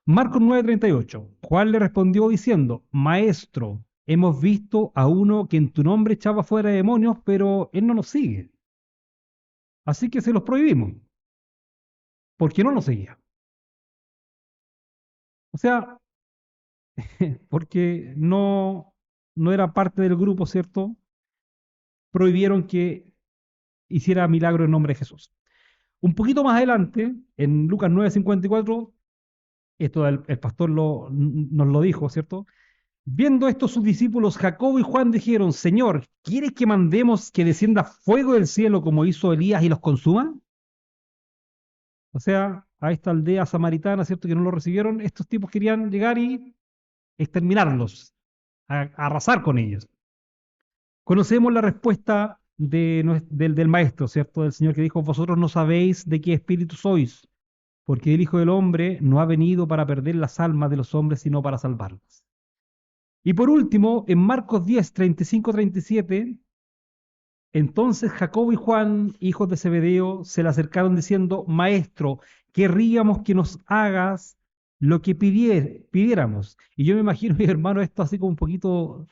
Marcos 9:38. Juan le respondió diciendo, Maestro, hemos visto a uno que en tu nombre echaba fuera demonios, pero él no nos sigue. Así que se los prohibimos, porque no nos seguía. O sea, porque no era parte del grupo, ¿cierto? Prohibieron que hiciera milagro en nombre de Jesús. Un poquito más adelante, en Lucas 9:54, esto el pastor nos lo dijo, ¿cierto? Viendo esto sus discípulos Jacobo y Juan dijeron, Señor, ¿quieres que mandemos que descienda fuego del cielo como hizo Elías y los consuma? O sea, a esta aldea samaritana, ¿cierto? Que no lo recibieron, estos tipos querían llegar y exterminarlos, a arrasar con ellos. Conocemos la respuesta del maestro, ¿cierto? Del Señor que dijo, vosotros no sabéis de qué espíritu sois, porque el Hijo del Hombre no ha venido para perder las almas de los hombres, sino para salvarlas. Y por último, en Marcos 10, 35, 37, entonces Jacobo y Juan, hijos de Zebedeo, se le acercaron diciendo, Maestro, querríamos que nos hagas lo que pidiéramos. Y yo me imagino, mi hermano, esto así como un poquito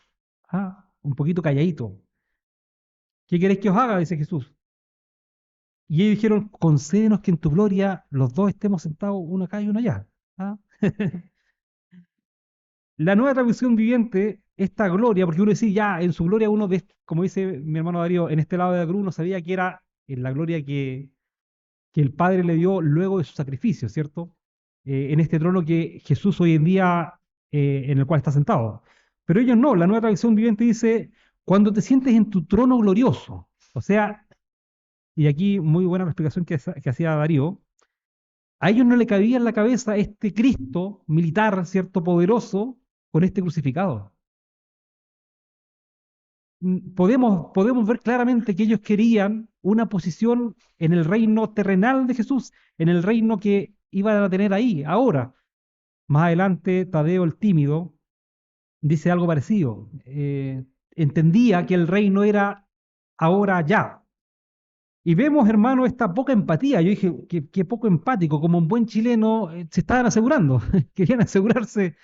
calladito. ¿Qué queréis que os haga? Dice Jesús. Y ellos dijeron, concédenos que en tu gloria los dos estemos sentados, uno acá y uno allá. ¿Ah? La nueva traducción viviente, esta gloria, porque uno decía, ya, en su gloria uno, como dice mi hermano Darío, en este lado de la cruz uno sabía que era en la gloria que el Padre le dio luego de su sacrificio, ¿cierto? En este trono que Jesús hoy en día, en el cual está sentado. Pero ellos no, la nueva traducción viviente dice, cuando te sientes en tu trono glorioso. O sea, y aquí muy buena la explicación que hacía Darío, a ellos no le cabía en la cabeza este Cristo militar, ¿cierto? Poderoso, con este crucificado. Podemos ver claramente que ellos querían una posición en el reino terrenal de Jesús, en el reino que iban a tener ahí, ahora. Más adelante, Tadeo el tímido dice algo parecido. Entendía que el reino era ahora ya. Y vemos, hermano, esta poca empatía. Yo dije, qué poco empático, como un buen chileno, se estaban asegurando, querían asegurarse,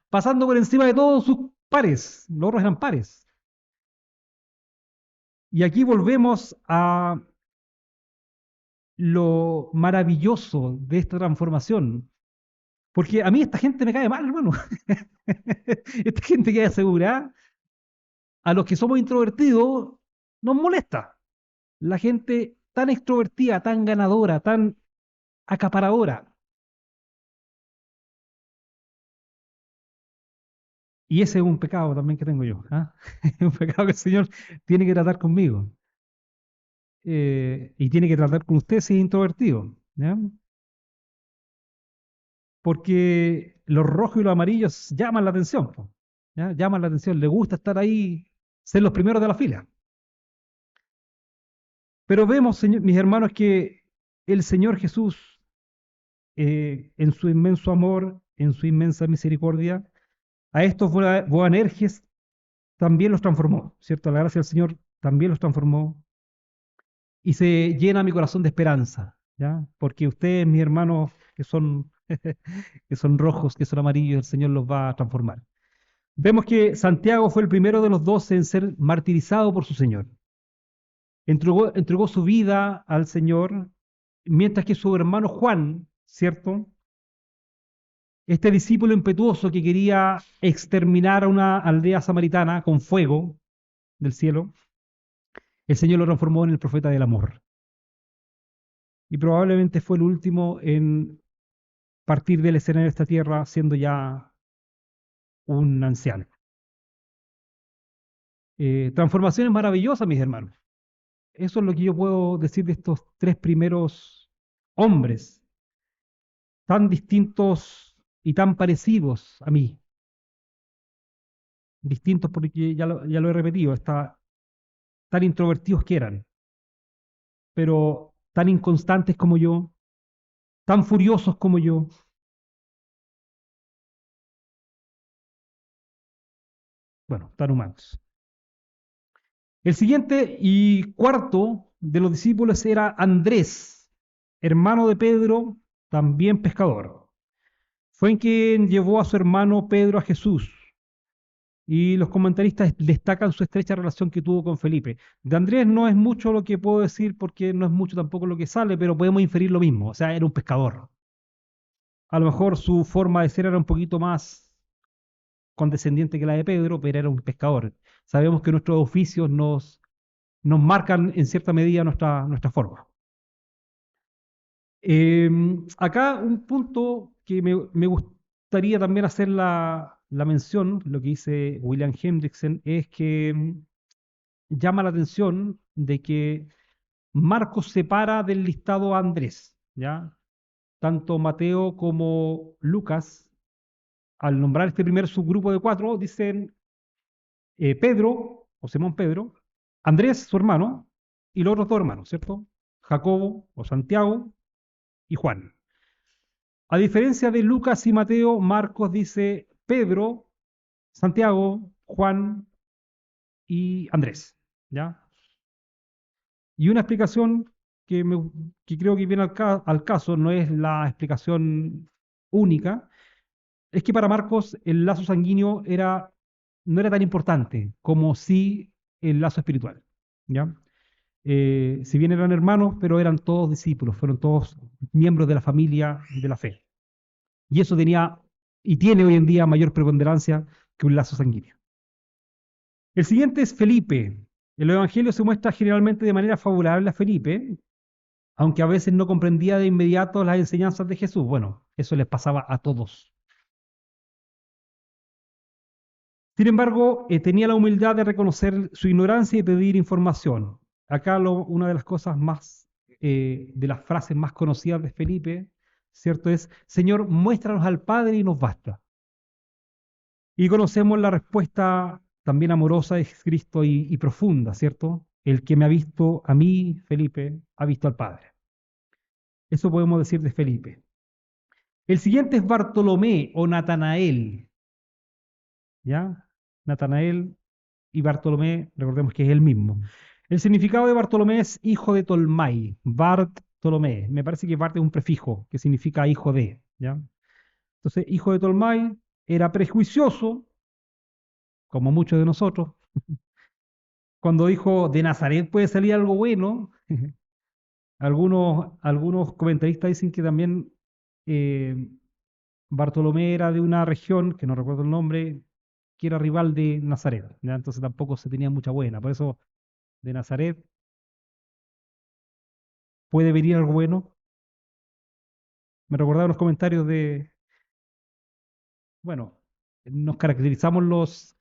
pasando por encima de todos sus pares. Los otros eran pares. Y aquí volvemos a lo maravilloso de esta transformación. Porque a mí esta gente me cae mal, hermano. Esta gente que es asegurada, a los que somos introvertidos, nos molesta. La gente tan extrovertida, tan ganadora, tan acaparadora. Y ese es un pecado también que tengo yo. ¿Ah? Es un pecado que el Señor tiene que tratar conmigo. Y tiene que tratar con usted si es introvertido. ¿Ya? Porque los rojos y los amarillos llaman la atención. Po, ¿ya? Llaman la atención. Le gusta estar ahí, ser los primeros de la fila. Pero vemos, mis hermanos, que el Señor Jesús, en su inmenso amor, en su inmensa misericordia, a estos Boanerges también los transformó, ¿cierto? La gracia del Señor también los transformó y se llena mi corazón de esperanza, ¿ya? Porque ustedes, mis hermanos, que son, que son rojos, que son amarillos, el Señor los va a transformar. Vemos que Santiago fue el primero de los 12 en ser martirizado por su Señor. Entregó su vida al Señor, mientras que su hermano Juan, ¿cierto? Este discípulo impetuoso que quería exterminar a una aldea samaritana con fuego del cielo, el Señor lo transformó en el profeta del amor. Y probablemente fue el último en partir del escenario de esta tierra siendo ya un anciano. Transformaciones maravillosas, mis hermanos. Eso es lo que yo puedo decir de estos tres primeros hombres, tan distintos y tan parecidos a mí. Distintos porque ya lo he repetido, tan introvertidos que eran, pero tan inconstantes como yo, tan furiosos como yo, bueno, tan humanos. El siguiente y cuarto de los discípulos era Andrés, hermano de Pedro, también pescador. Fue en quien llevó a su hermano Pedro a Jesús. Y los comentaristas destacan su estrecha relación que tuvo con Felipe. De Andrés no es mucho lo que puedo decir porque no es mucho tampoco lo que sale, pero podemos inferir lo mismo. O sea, era un pescador. A lo mejor su forma de ser era un poquito más condescendiente que la de Pedro, pero era un pescador. Sabemos que nuestros oficios nos marcan en cierta medida nuestra forma. Acá un punto que me gustaría también hacer la mención, lo que dice William Hendrickson, es que llama la atención de que Marcos separa del listado a Andrés, ¿ya? Tanto Mateo como Lucas, al nombrar este primer subgrupo de cuatro, dicen Pedro, o Simón Pedro, Andrés, su hermano, y los otros dos hermanos, ¿cierto? Jacobo, o Santiago, y Juan. A diferencia de Lucas y Mateo, Marcos dice Pedro, Santiago, Juan y Andrés, ¿ya? Y una explicación que creo que viene al caso, no es la explicación única, es que para Marcos el lazo sanguíneo no era tan importante como sí el lazo espiritual, ¿ya? Si bien eran hermanos, pero eran todos discípulos, fueron todos miembros de la familia de la fe. Y eso tenía y tiene hoy en día mayor preponderancia que un lazo sanguíneo. El siguiente es Felipe. El Evangelio se muestra generalmente de manera favorable a Felipe, aunque a veces no comprendía de inmediato las enseñanzas de Jesús. Bueno, eso les pasaba a todos. Sin embargo, tenía la humildad de reconocer su ignorancia y pedir información. Acá una de las cosas más, de las frases más conocidas de Felipe, ¿cierto? Es, Señor, muéstranos al Padre y nos basta. Y conocemos la respuesta también amorosa de Cristo y profunda, ¿cierto? El que me ha visto a mí, Felipe, ha visto al Padre. Eso podemos decir de Felipe. El siguiente es Bartolomé o Natanael, ¿ya? Natanael y Bartolomé, recordemos que es el mismo. El significado de Bartolomé es hijo de Tolmai, Bartolomé. Me parece que Bart es un prefijo que significa hijo de, ¿ya? Entonces, hijo de Tolmai era prejuicioso, como muchos de nosotros. Cuando dijo de Nazaret puede salir algo bueno, algunos comentaristas dicen que también eh, Bartolomé era de una región, que no recuerdo el nombre, que era rival de Nazaret, ¿ya? Entonces tampoco se tenía mucha buena. Por eso de Nazaret puede venir algo bueno. Me recordaban los comentarios de, bueno, nos caracterizamos los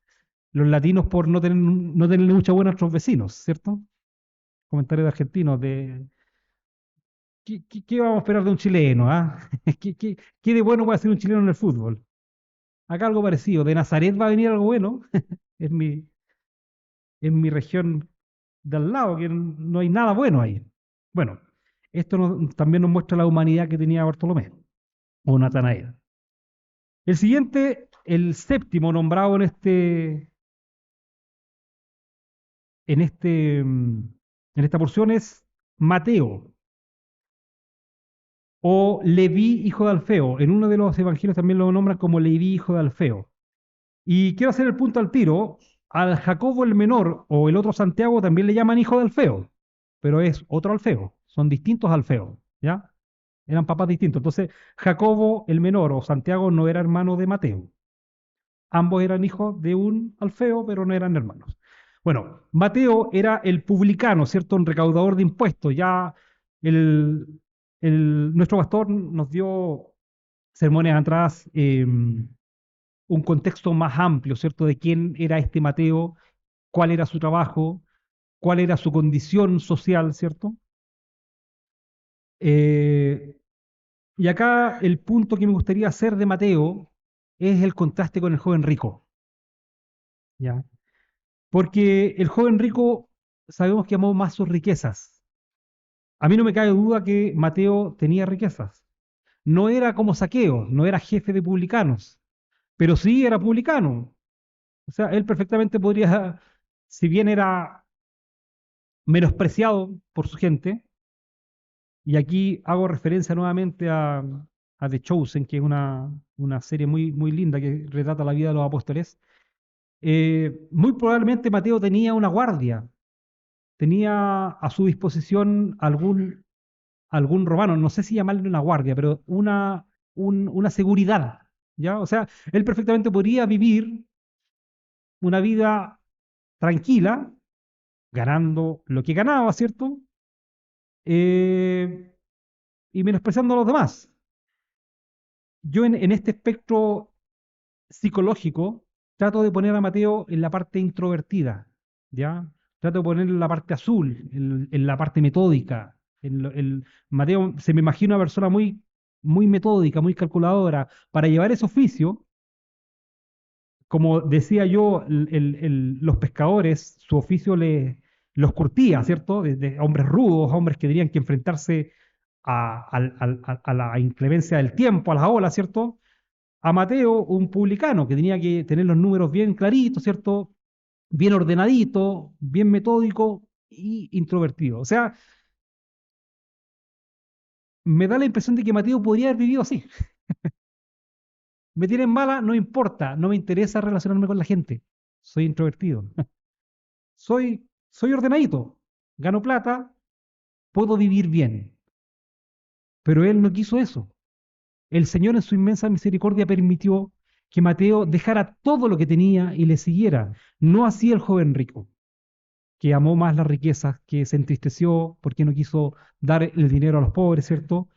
latinos por no tener mucha buena a nuestros vecinos, ¿cierto? Comentarios de argentinos de ¿qué vamos a esperar de un chileno? ¿Ah? ¿Qué de bueno puede hacer un chileno en el fútbol? Acá algo parecido. De Nazaret va a venir algo bueno. Es en mi región de al lado, que no hay nada bueno ahí. Bueno, esto también nos muestra la humanidad que tenía Bartolomé o Natanael. El siguiente, el séptimo nombrado en, este, en esta porción es Mateo o Leví, hijo de Alfeo. En uno de los evangelios también lo nombran como Leví, hijo de Alfeo. Y quiero hacer el punto al tiro. Al Jacobo el menor o el otro Santiago también le llaman hijo de Alfeo, pero es otro Alfeo. Son distintos Alfeos, ¿ya? Eran papás distintos. Entonces, Jacobo el menor o Santiago no era hermano de Mateo. Ambos eran hijos de un Alfeo, pero no eran hermanos. Bueno, Mateo era el publicano, ¿cierto? Un recaudador de impuestos. Ya el, nuestro pastor nos dio sermones atrás un contexto más amplio, ¿cierto? De quién era este Mateo, cuál era su trabajo, cuál era su condición social, ¿cierto? Eh, y acá el punto que me gustaría hacer de Mateo es el contraste con el joven rico, ¿ya? Porque el joven rico sabemos que amó más sus riquezas. A mí no me cabe duda que Mateo tenía riquezas. No era como Saqueo, no era jefe de publicanos, pero sí era publicano. O sea, él perfectamente podría, si bien era menospreciado por su gente, y aquí hago referencia nuevamente a The Chosen, que es una serie muy linda que retrata la vida de los apóstoles. Muy probablemente Mateo tenía una guardia, tenía a su disposición algún romano, no sé si llamarle una guardia, pero una seguridad, ¿ya? O sea, él perfectamente podría vivir una vida tranquila, ganando lo que ganaba, ¿cierto? Eh, y menospreciando a los demás. Yo en este espectro psicológico trato de poner a Mateo en la parte introvertida, ¿ya? Trato de ponerlo en la parte azul, en la parte metódica. Mateo se me imagina una persona muy metódica, muy calculadora. Para llevar ese oficio, como decía yo, los pescadores, su oficio los curtía, ¿cierto? Desde hombres rudos, hombres que tenían que enfrentarse a la inclemencia del tiempo, a las olas, ¿cierto? A Mateo, un publicano que tenía que tener los números bien claritos, ¿cierto? Bien ordenadito, bien metódico y introvertido. O sea, me da la impresión de que Mateo podría haber vivido así. Me tienen mala, no importa, no me interesa relacionarme con la gente. Soy introvertido. Soy ordenadito, gano plata, puedo vivir bien. Pero él no quiso eso. El Señor en su inmensa misericordia permitió que Mateo dejara todo lo que tenía y le siguiera. No así el joven rico, que amó más las riquezas, que se entristeció porque no quiso dar el dinero a los pobres, ¿cierto?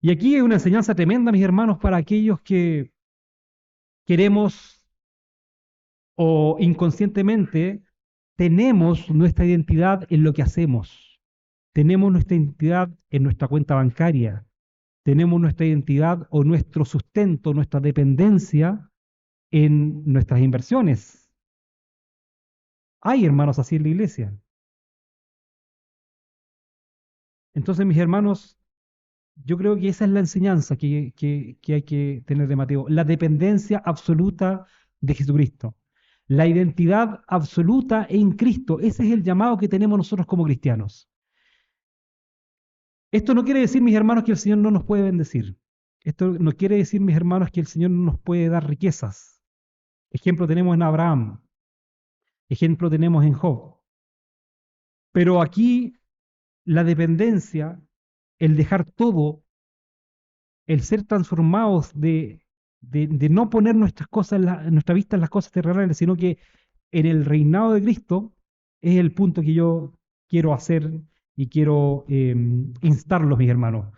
Y aquí hay una enseñanza tremenda, mis hermanos, para aquellos que queremos o inconscientemente tenemos nuestra identidad en lo que hacemos. Tenemos nuestra identidad en nuestra cuenta bancaria. Tenemos nuestra identidad o nuestro sustento, nuestra dependencia en nuestras inversiones. Hay hermanos así en la iglesia. Entonces, mis hermanos, yo creo que esa es la enseñanza que hay que tener de Mateo, la dependencia absoluta de Jesucristo, la identidad absoluta en Cristo. Ese es el llamado que tenemos nosotros como cristianos. Esto no quiere decir, mis hermanos, que el Señor no nos puede bendecir. Esto no quiere decir, mis hermanos, que el Señor no nos puede dar riquezas. Ejemplo tenemos en Abraham, ejemplo tenemos en Job. Pero aquí la dependencia, el dejar todo, el ser transformados de no poner nuestras cosas, nuestra vista en las cosas terrenales, sino que en el reinado de Cristo, es el punto que yo quiero hacer y quiero instarlos, mis hermanos.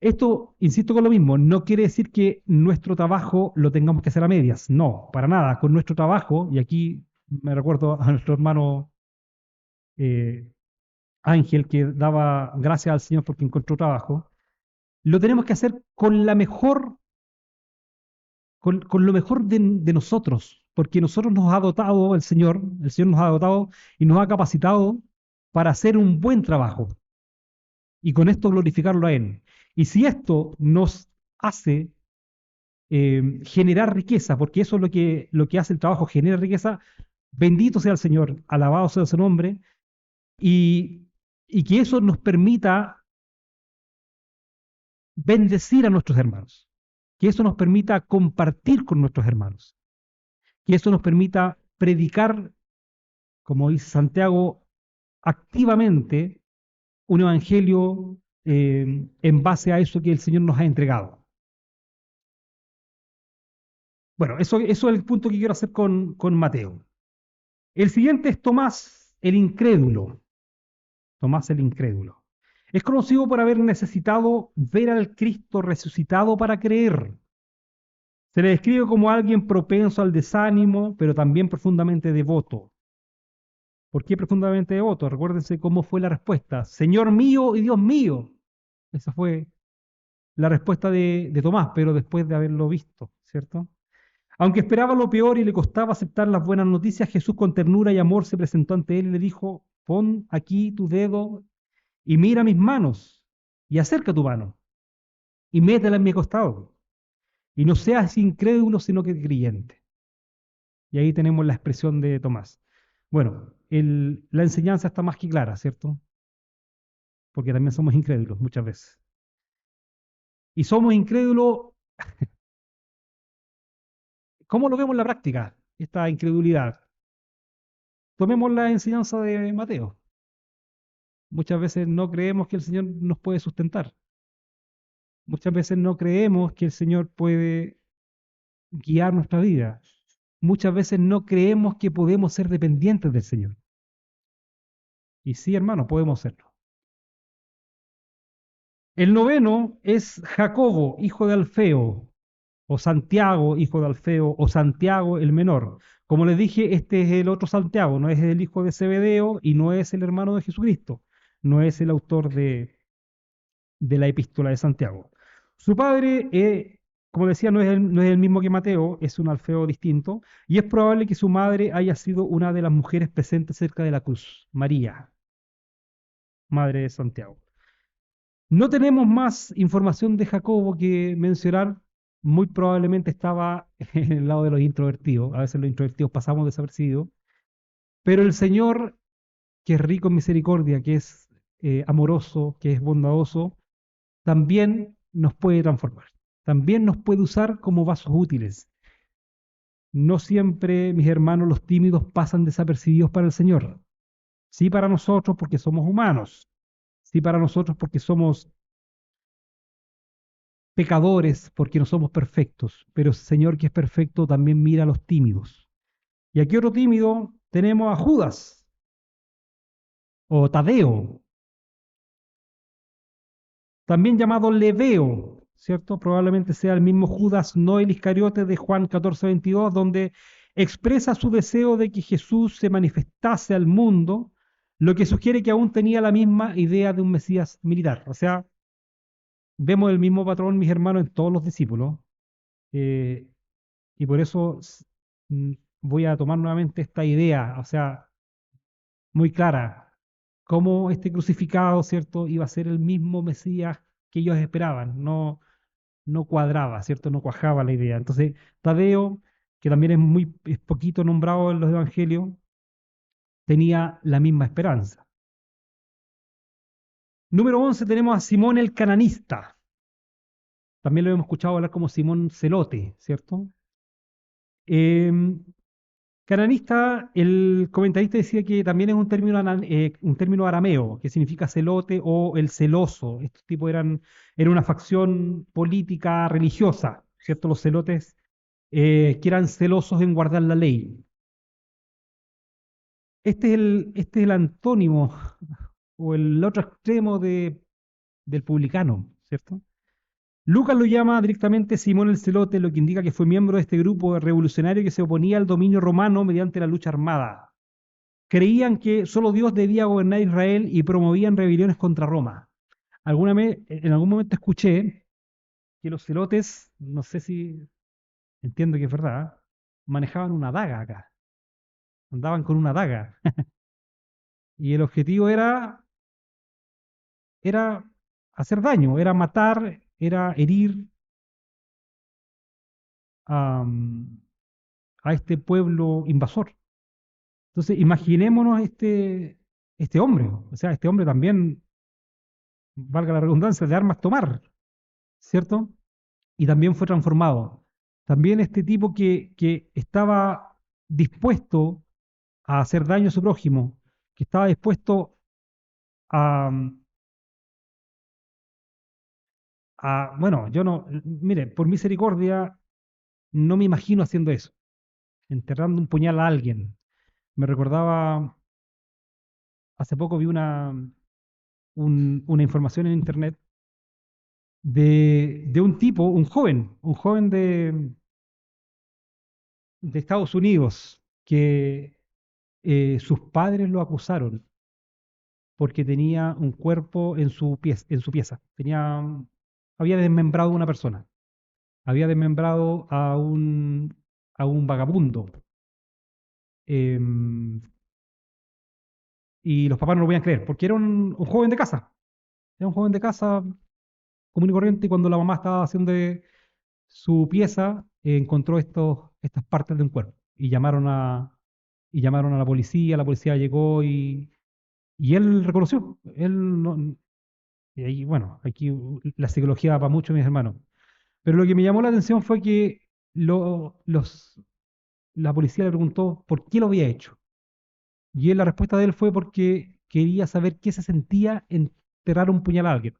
Esto, insisto con lo mismo, no quiere decir que nuestro trabajo lo tengamos que hacer a medias. No, para nada. Con nuestro trabajo, y aquí me recuerdo a nuestro hermano eh, Ángel, que daba gracias al Señor porque encontró trabajo, lo tenemos que hacer con la mejor, con lo mejor de nosotros, porque nosotros nos ha dotado el Señor nos ha dotado y nos ha capacitado para hacer un buen trabajo y con esto glorificarlo a Él. Y si esto nos hace generar riqueza, porque eso es lo que hace el trabajo, genera riqueza, bendito sea el Señor, alabado sea su nombre, y, y que eso nos permita bendecir a nuestros hermanos, que eso nos permita compartir con nuestros hermanos, que eso nos permita predicar, como dice Santiago, activamente un evangelio en base a eso que el Señor nos ha entregado. Bueno, eso es el punto que quiero hacer con Mateo. El siguiente es Tomás el incrédulo. Tomás el incrédulo. Es conocido por haber necesitado ver al Cristo resucitado para creer. Se le describe como alguien propenso al desánimo, pero también profundamente devoto. ¿Por qué profundamente devoto? Recuérdense cómo fue la respuesta. Señor mío y Dios mío. Esa fue la respuesta de Tomás, pero después de haberlo visto, ¿cierto? Aunque esperaba lo peor y le costaba aceptar las buenas noticias, Jesús con ternura y amor se presentó ante él y le dijo, pon aquí tu dedo y mira mis manos y acerca tu mano y métela en mi costado. Y no seas incrédulo, sino que creyente. Y ahí tenemos la expresión de Tomás. Bueno, la enseñanza está más que clara, ¿cierto? Porque también somos incrédulos muchas veces. Y somos incrédulos, ¿cómo lo vemos en la práctica? Esta incredulidad. Tomemos la enseñanza de Mateo. Muchas veces no creemos que el Señor nos puede sustentar. Muchas veces no creemos que el Señor puede guiar nuestra vida. Muchas veces no creemos que podemos ser dependientes del Señor. Y sí, hermano, podemos serlo. El noveno es Jacobo, hijo de Alfeo, o Santiago, hijo de Alfeo, o Santiago el menor. Como les dije, este es el otro Santiago, no es el hijo de Zebedeo y no es el hermano de Jesucristo, no es el autor de la epístola de Santiago. Su padre, como decía, no es el mismo que Mateo, es un Alfeo distinto, y es probable que su madre haya sido una de las mujeres presentes cerca de la cruz, María, madre de Santiago. No tenemos más información de Jacobo que mencionar. Muy probablemente estaba en el lado de los introvertidos. A veces los introvertidos pasamos desapercibidos. Pero el Señor, que es rico en misericordia, que es amoroso, que es bondadoso, también nos puede transformar. También nos puede usar como vasos útiles. No siempre, mis hermanos, los tímidos pasan desapercibidos para el Señor. Sí para nosotros porque somos humanos. Sí para nosotros porque somos pecadores porque no somos perfectos, pero el Señor que es perfecto también mira a los tímidos. Y aquí otro tímido tenemos a Judas o Tadeo, también llamado Leveo, ¿cierto? Probablemente sea el mismo Judas, no el Iscariote de Juan 14:22, donde expresa su deseo de que Jesús se manifestase al mundo, lo que sugiere que aún tenía la misma idea de un Mesías militar. O sea, vemos el mismo patrón, mis hermanos, en todos los discípulos. Eh, Y por eso voy a tomar nuevamente esta idea, o sea, muy clara, cómo este crucificado, ¿cierto?, iba a ser el mismo Mesías que ellos esperaban, no cuadraba, ¿cierto?, no cuajaba la idea. Entonces, Tadeo, que también es poquito nombrado en los evangelios, tenía la misma esperanza. Número 11 tenemos a Simón el cananista. También lo hemos escuchado hablar como Simón Celote, ¿cierto? Em, Cananista, el comentarista decía que también es un término arameo, que significa celote o el celoso. Estos tipos eran una facción política religiosa, ¿cierto? Los celotes que eran celosos en guardar la ley. Este es el antónimo o el otro extremo del publicano, ¿cierto? Lucas lo llama directamente Simón el Celote, lo que indica que fue miembro de este grupo revolucionario que se oponía al dominio romano mediante la lucha armada. Creían que solo Dios debía gobernar Israel y promovían rebeliones contra Roma. En algún momento escuché que los celotes, no sé si entiendo que es verdad, manejaban una daga acá, andaban con una daga. Y el objetivo era hacer daño, era matar, era herir a, a este pueblo invasor. Entonces, imaginémonos este hombre, o sea, este hombre también, valga la redundancia, de armas tomar, ¿cierto? Y también fue transformado. También este tipo que estaba dispuesto a hacer daño a su prójimo, que estaba dispuesto a, bueno, yo no, mire, por misericordia, no me imagino haciendo eso, enterrando un puñal a alguien. Me recordaba, hace poco vi una información en internet de un tipo, un joven de Estados Unidos, que sus padres lo acusaron porque tenía un cuerpo en su pieza. Había desmembrado a una persona, había desmembrado a un vagabundo. eh, y los papás no lo podían creer, porque era un joven de casa. Era un joven de casa común y corriente, y cuando la mamá estaba haciendo su pieza, encontró estas partes de un cuerpo. Y llamaron a la policía llegó y él reconoció. Él no, y ahí, bueno, aquí la psicología va mucho, mis hermanos. Pero lo que me llamó la atención fue que la policía le preguntó por qué lo había hecho. Y la respuesta de él fue porque quería saber qué se sentía enterrar un puñal a alguien.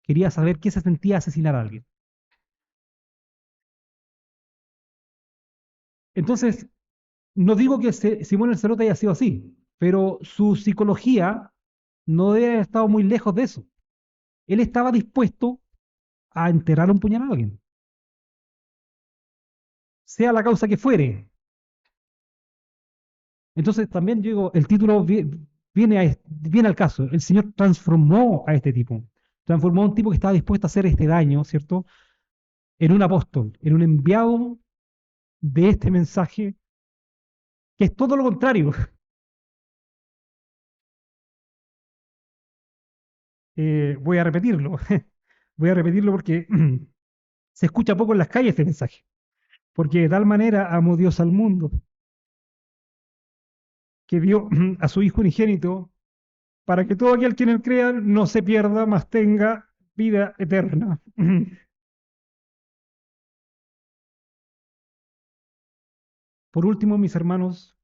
Quería saber qué se sentía asesinar a alguien. Entonces, no digo que Simón el Celote haya sido así, pero su psicología no debe haber estado muy lejos de eso. Él estaba dispuesto a enterrar un puñal a alguien, sea la causa que fuere. Entonces, también yo digo, el título viene al caso. El Señor transformó a este tipo. Transformó a un tipo que estaba dispuesto a hacer este daño, ¿cierto? En un apóstol, en un enviado de este mensaje, que es todo lo contrario. Voy a repetirlo. Voy a repetirlo porque se escucha poco en las calles este mensaje. Porque de tal manera amó Dios al mundo que dio a su Hijo unigénito para que todo aquel que en él crea no se pierda, mas tenga vida eterna. Por último, mis hermanos,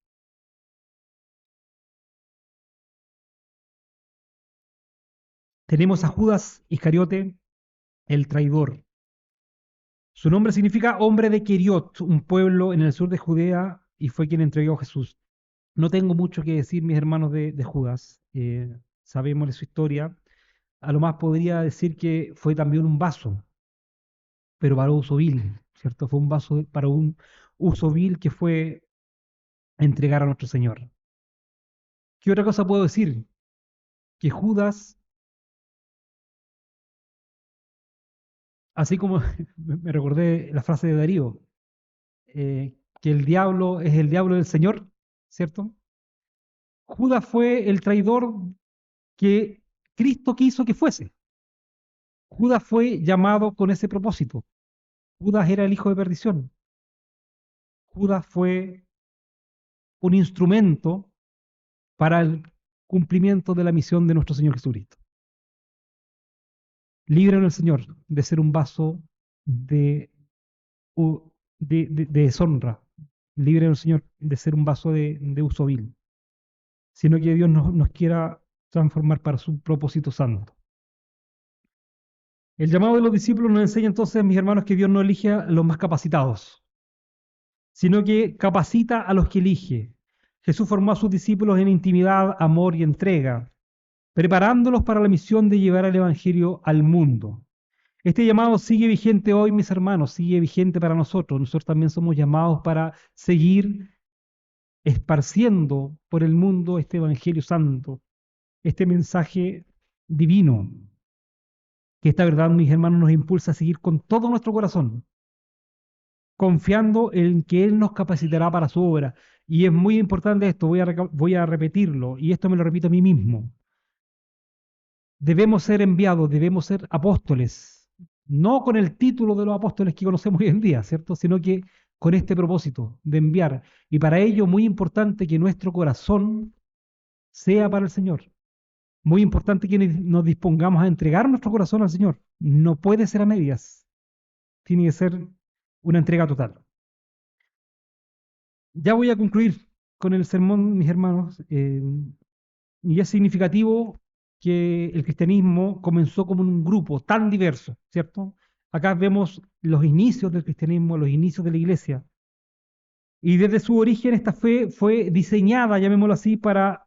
tenemos a Judas Iscariote, el traidor. Su nombre significa hombre de Keriot, un pueblo en el sur de Judea, y fue quien entregó a Jesús. No tengo mucho que decir, mis hermanos, de Judas. Sabemos de su historia. A lo más podría decir que fue también un vaso, pero para uso vil, ¿cierto? Fue un vaso para un uso vil que fue entregar a nuestro Señor. ¿Qué otra cosa puedo decir? Que Judas, así como me recordé la frase de Darío, que el diablo es el diablo del Señor, ¿cierto? Judas fue el traidor que Cristo quiso que fuese. Judas fue llamado con ese propósito. Judas era el hijo de perdición. Judas fue un instrumento para el cumplimiento de la misión de nuestro Señor Jesucristo. Líbranos el Señor de ser un vaso de, de deshonra. Líbranos el Señor de ser un vaso de uso vil, sino que Dios nos quiera transformar para su propósito santo. El llamado de los discípulos nos enseña entonces, mis hermanos, que Dios no elige a los más capacitados, sino que capacita a los que elige. Jesús formó a sus discípulos en intimidad, amor y entrega, preparándolos para la misión de llevar el Evangelio al mundo. Este llamado sigue vigente hoy, mis hermanos, sigue vigente para nosotros. Nosotros también somos llamados para seguir esparciendo por el mundo este Evangelio Santo, este mensaje divino, que esta verdad, mis hermanos, nos impulsa a seguir con todo nuestro corazón, confiando en que Él nos capacitará para su obra. Y es muy importante esto, voy a repetirlo, y esto me lo repito a mí mismo. Debemos ser enviados, debemos ser apóstoles, no con el título de los apóstoles que conocemos hoy en día, ¿cierto? Sino que con este propósito de enviar. Y para ello, muy importante que nuestro corazón sea para el Señor. Muy importante que nos dispongamos a entregar nuestro corazón al Señor. No puede ser a medias, tiene que ser una entrega total. Ya voy a concluir con el sermón, mis hermanos, y es significativo que el cristianismo comenzó como un grupo tan diverso, ¿cierto? Acá vemos los inicios del cristianismo, los inicios de la iglesia, y desde su origen esta fe fue diseñada, llamémoslo así, para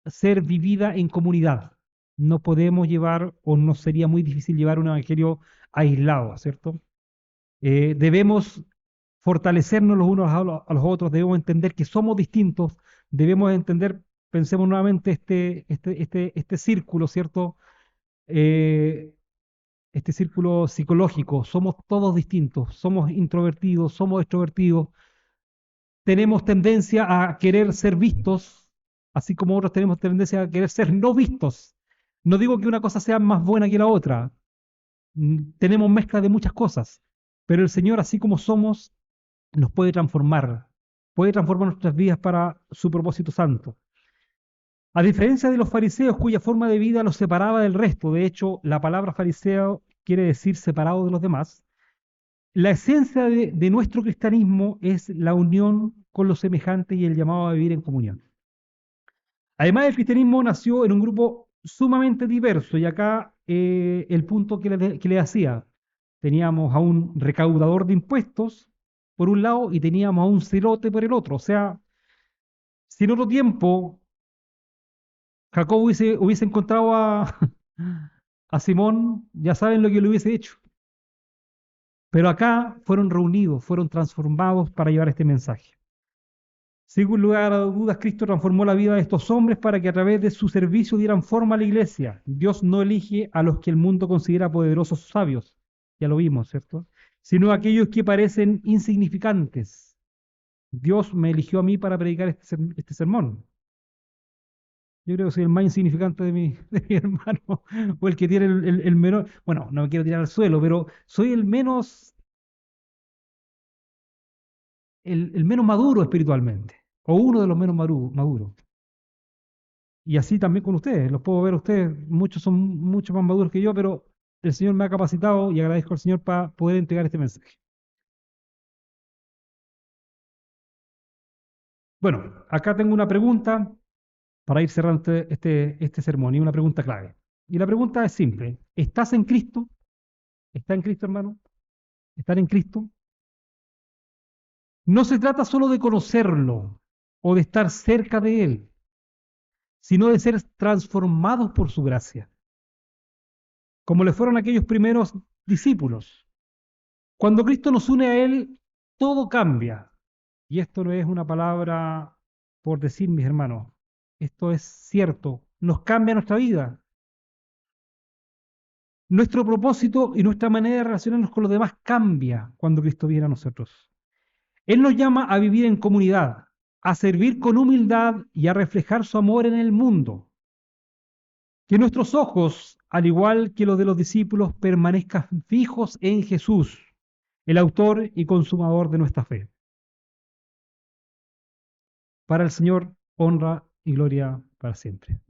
ser vivida en comunidad. No podemos llevar, o nos sería muy difícil llevar un evangelio aislado, ¿cierto? Debemos fortalecernos los unos a los otros, debemos entender que somos distintos, debemos entender, pensemos nuevamente este círculo, ¿cierto? Eh, este círculo psicológico, somos todos distintos, somos introvertidos, somos extrovertidos, tenemos tendencia a querer ser vistos, así como otros tenemos tendencia a querer ser no vistos. No digo que una cosa sea más buena que la otra, tenemos mezcla de muchas cosas, pero el Señor, así como somos, nos puede transformar nuestras vidas para su propósito santo. A diferencia de los fariseos, cuya forma de vida los separaba del resto, de hecho, la palabra fariseo quiere decir separado de los demás, la esencia de nuestro cristianismo es la unión con los semejantes y el llamado a vivir en comunión. Además, el cristianismo nació en un grupo sumamente diverso y acá el punto que le hacía, teníamos a un recaudador de impuestos por un lado y teníamos a un celote por el otro. O sea, si en otro tiempo Jacob hubiese encontrado a Simón, ya saben lo que le hubiese hecho. Pero acá fueron reunidos, fueron transformados para llevar este mensaje. Sin lugar a dudas, Cristo transformó la vida de estos hombres para que a través de su servicio dieran forma a la iglesia. Dios no elige a los que el mundo considera poderosos o sabios, ya lo vimos, ¿cierto? Sino a aquellos que parecen insignificantes. Dios me eligió a mí para predicar este sermón. Yo creo que soy el más insignificante de mi hermano, o el que tiene el menor, bueno, no me quiero tirar al suelo, pero soy el menos maduro espiritualmente, o uno de los menos maduros. Y así también con ustedes, los puedo ver ustedes, muchos son mucho más maduros que yo, pero el Señor me ha capacitado y agradezco al Señor para poder entregar este mensaje. Bueno, acá tengo una pregunta para ir cerrando este sermón y una pregunta clave. Y la pregunta es simple, ¿estás en Cristo? ¿Está en Cristo, hermano? ¿Estar en Cristo? No se trata solo de conocerlo o de estar cerca de Él, sino de ser transformados por su gracia, como le fueron aquellos primeros discípulos. Cuando Cristo nos une a Él, todo cambia. Y esto no es una palabra por decir, mis hermanos, esto es cierto, nos cambia nuestra vida, nuestro propósito y nuestra manera de relacionarnos con los demás cambia cuando Cristo viene a nosotros. Él nos llama a vivir en comunidad, a servir con humildad y a reflejar su amor en el mundo. Que nuestros ojos, al igual que los de los discípulos, permanezcan fijos en Jesús, el autor y consumador de nuestra fe. Para el Señor, honra y gloria para siempre.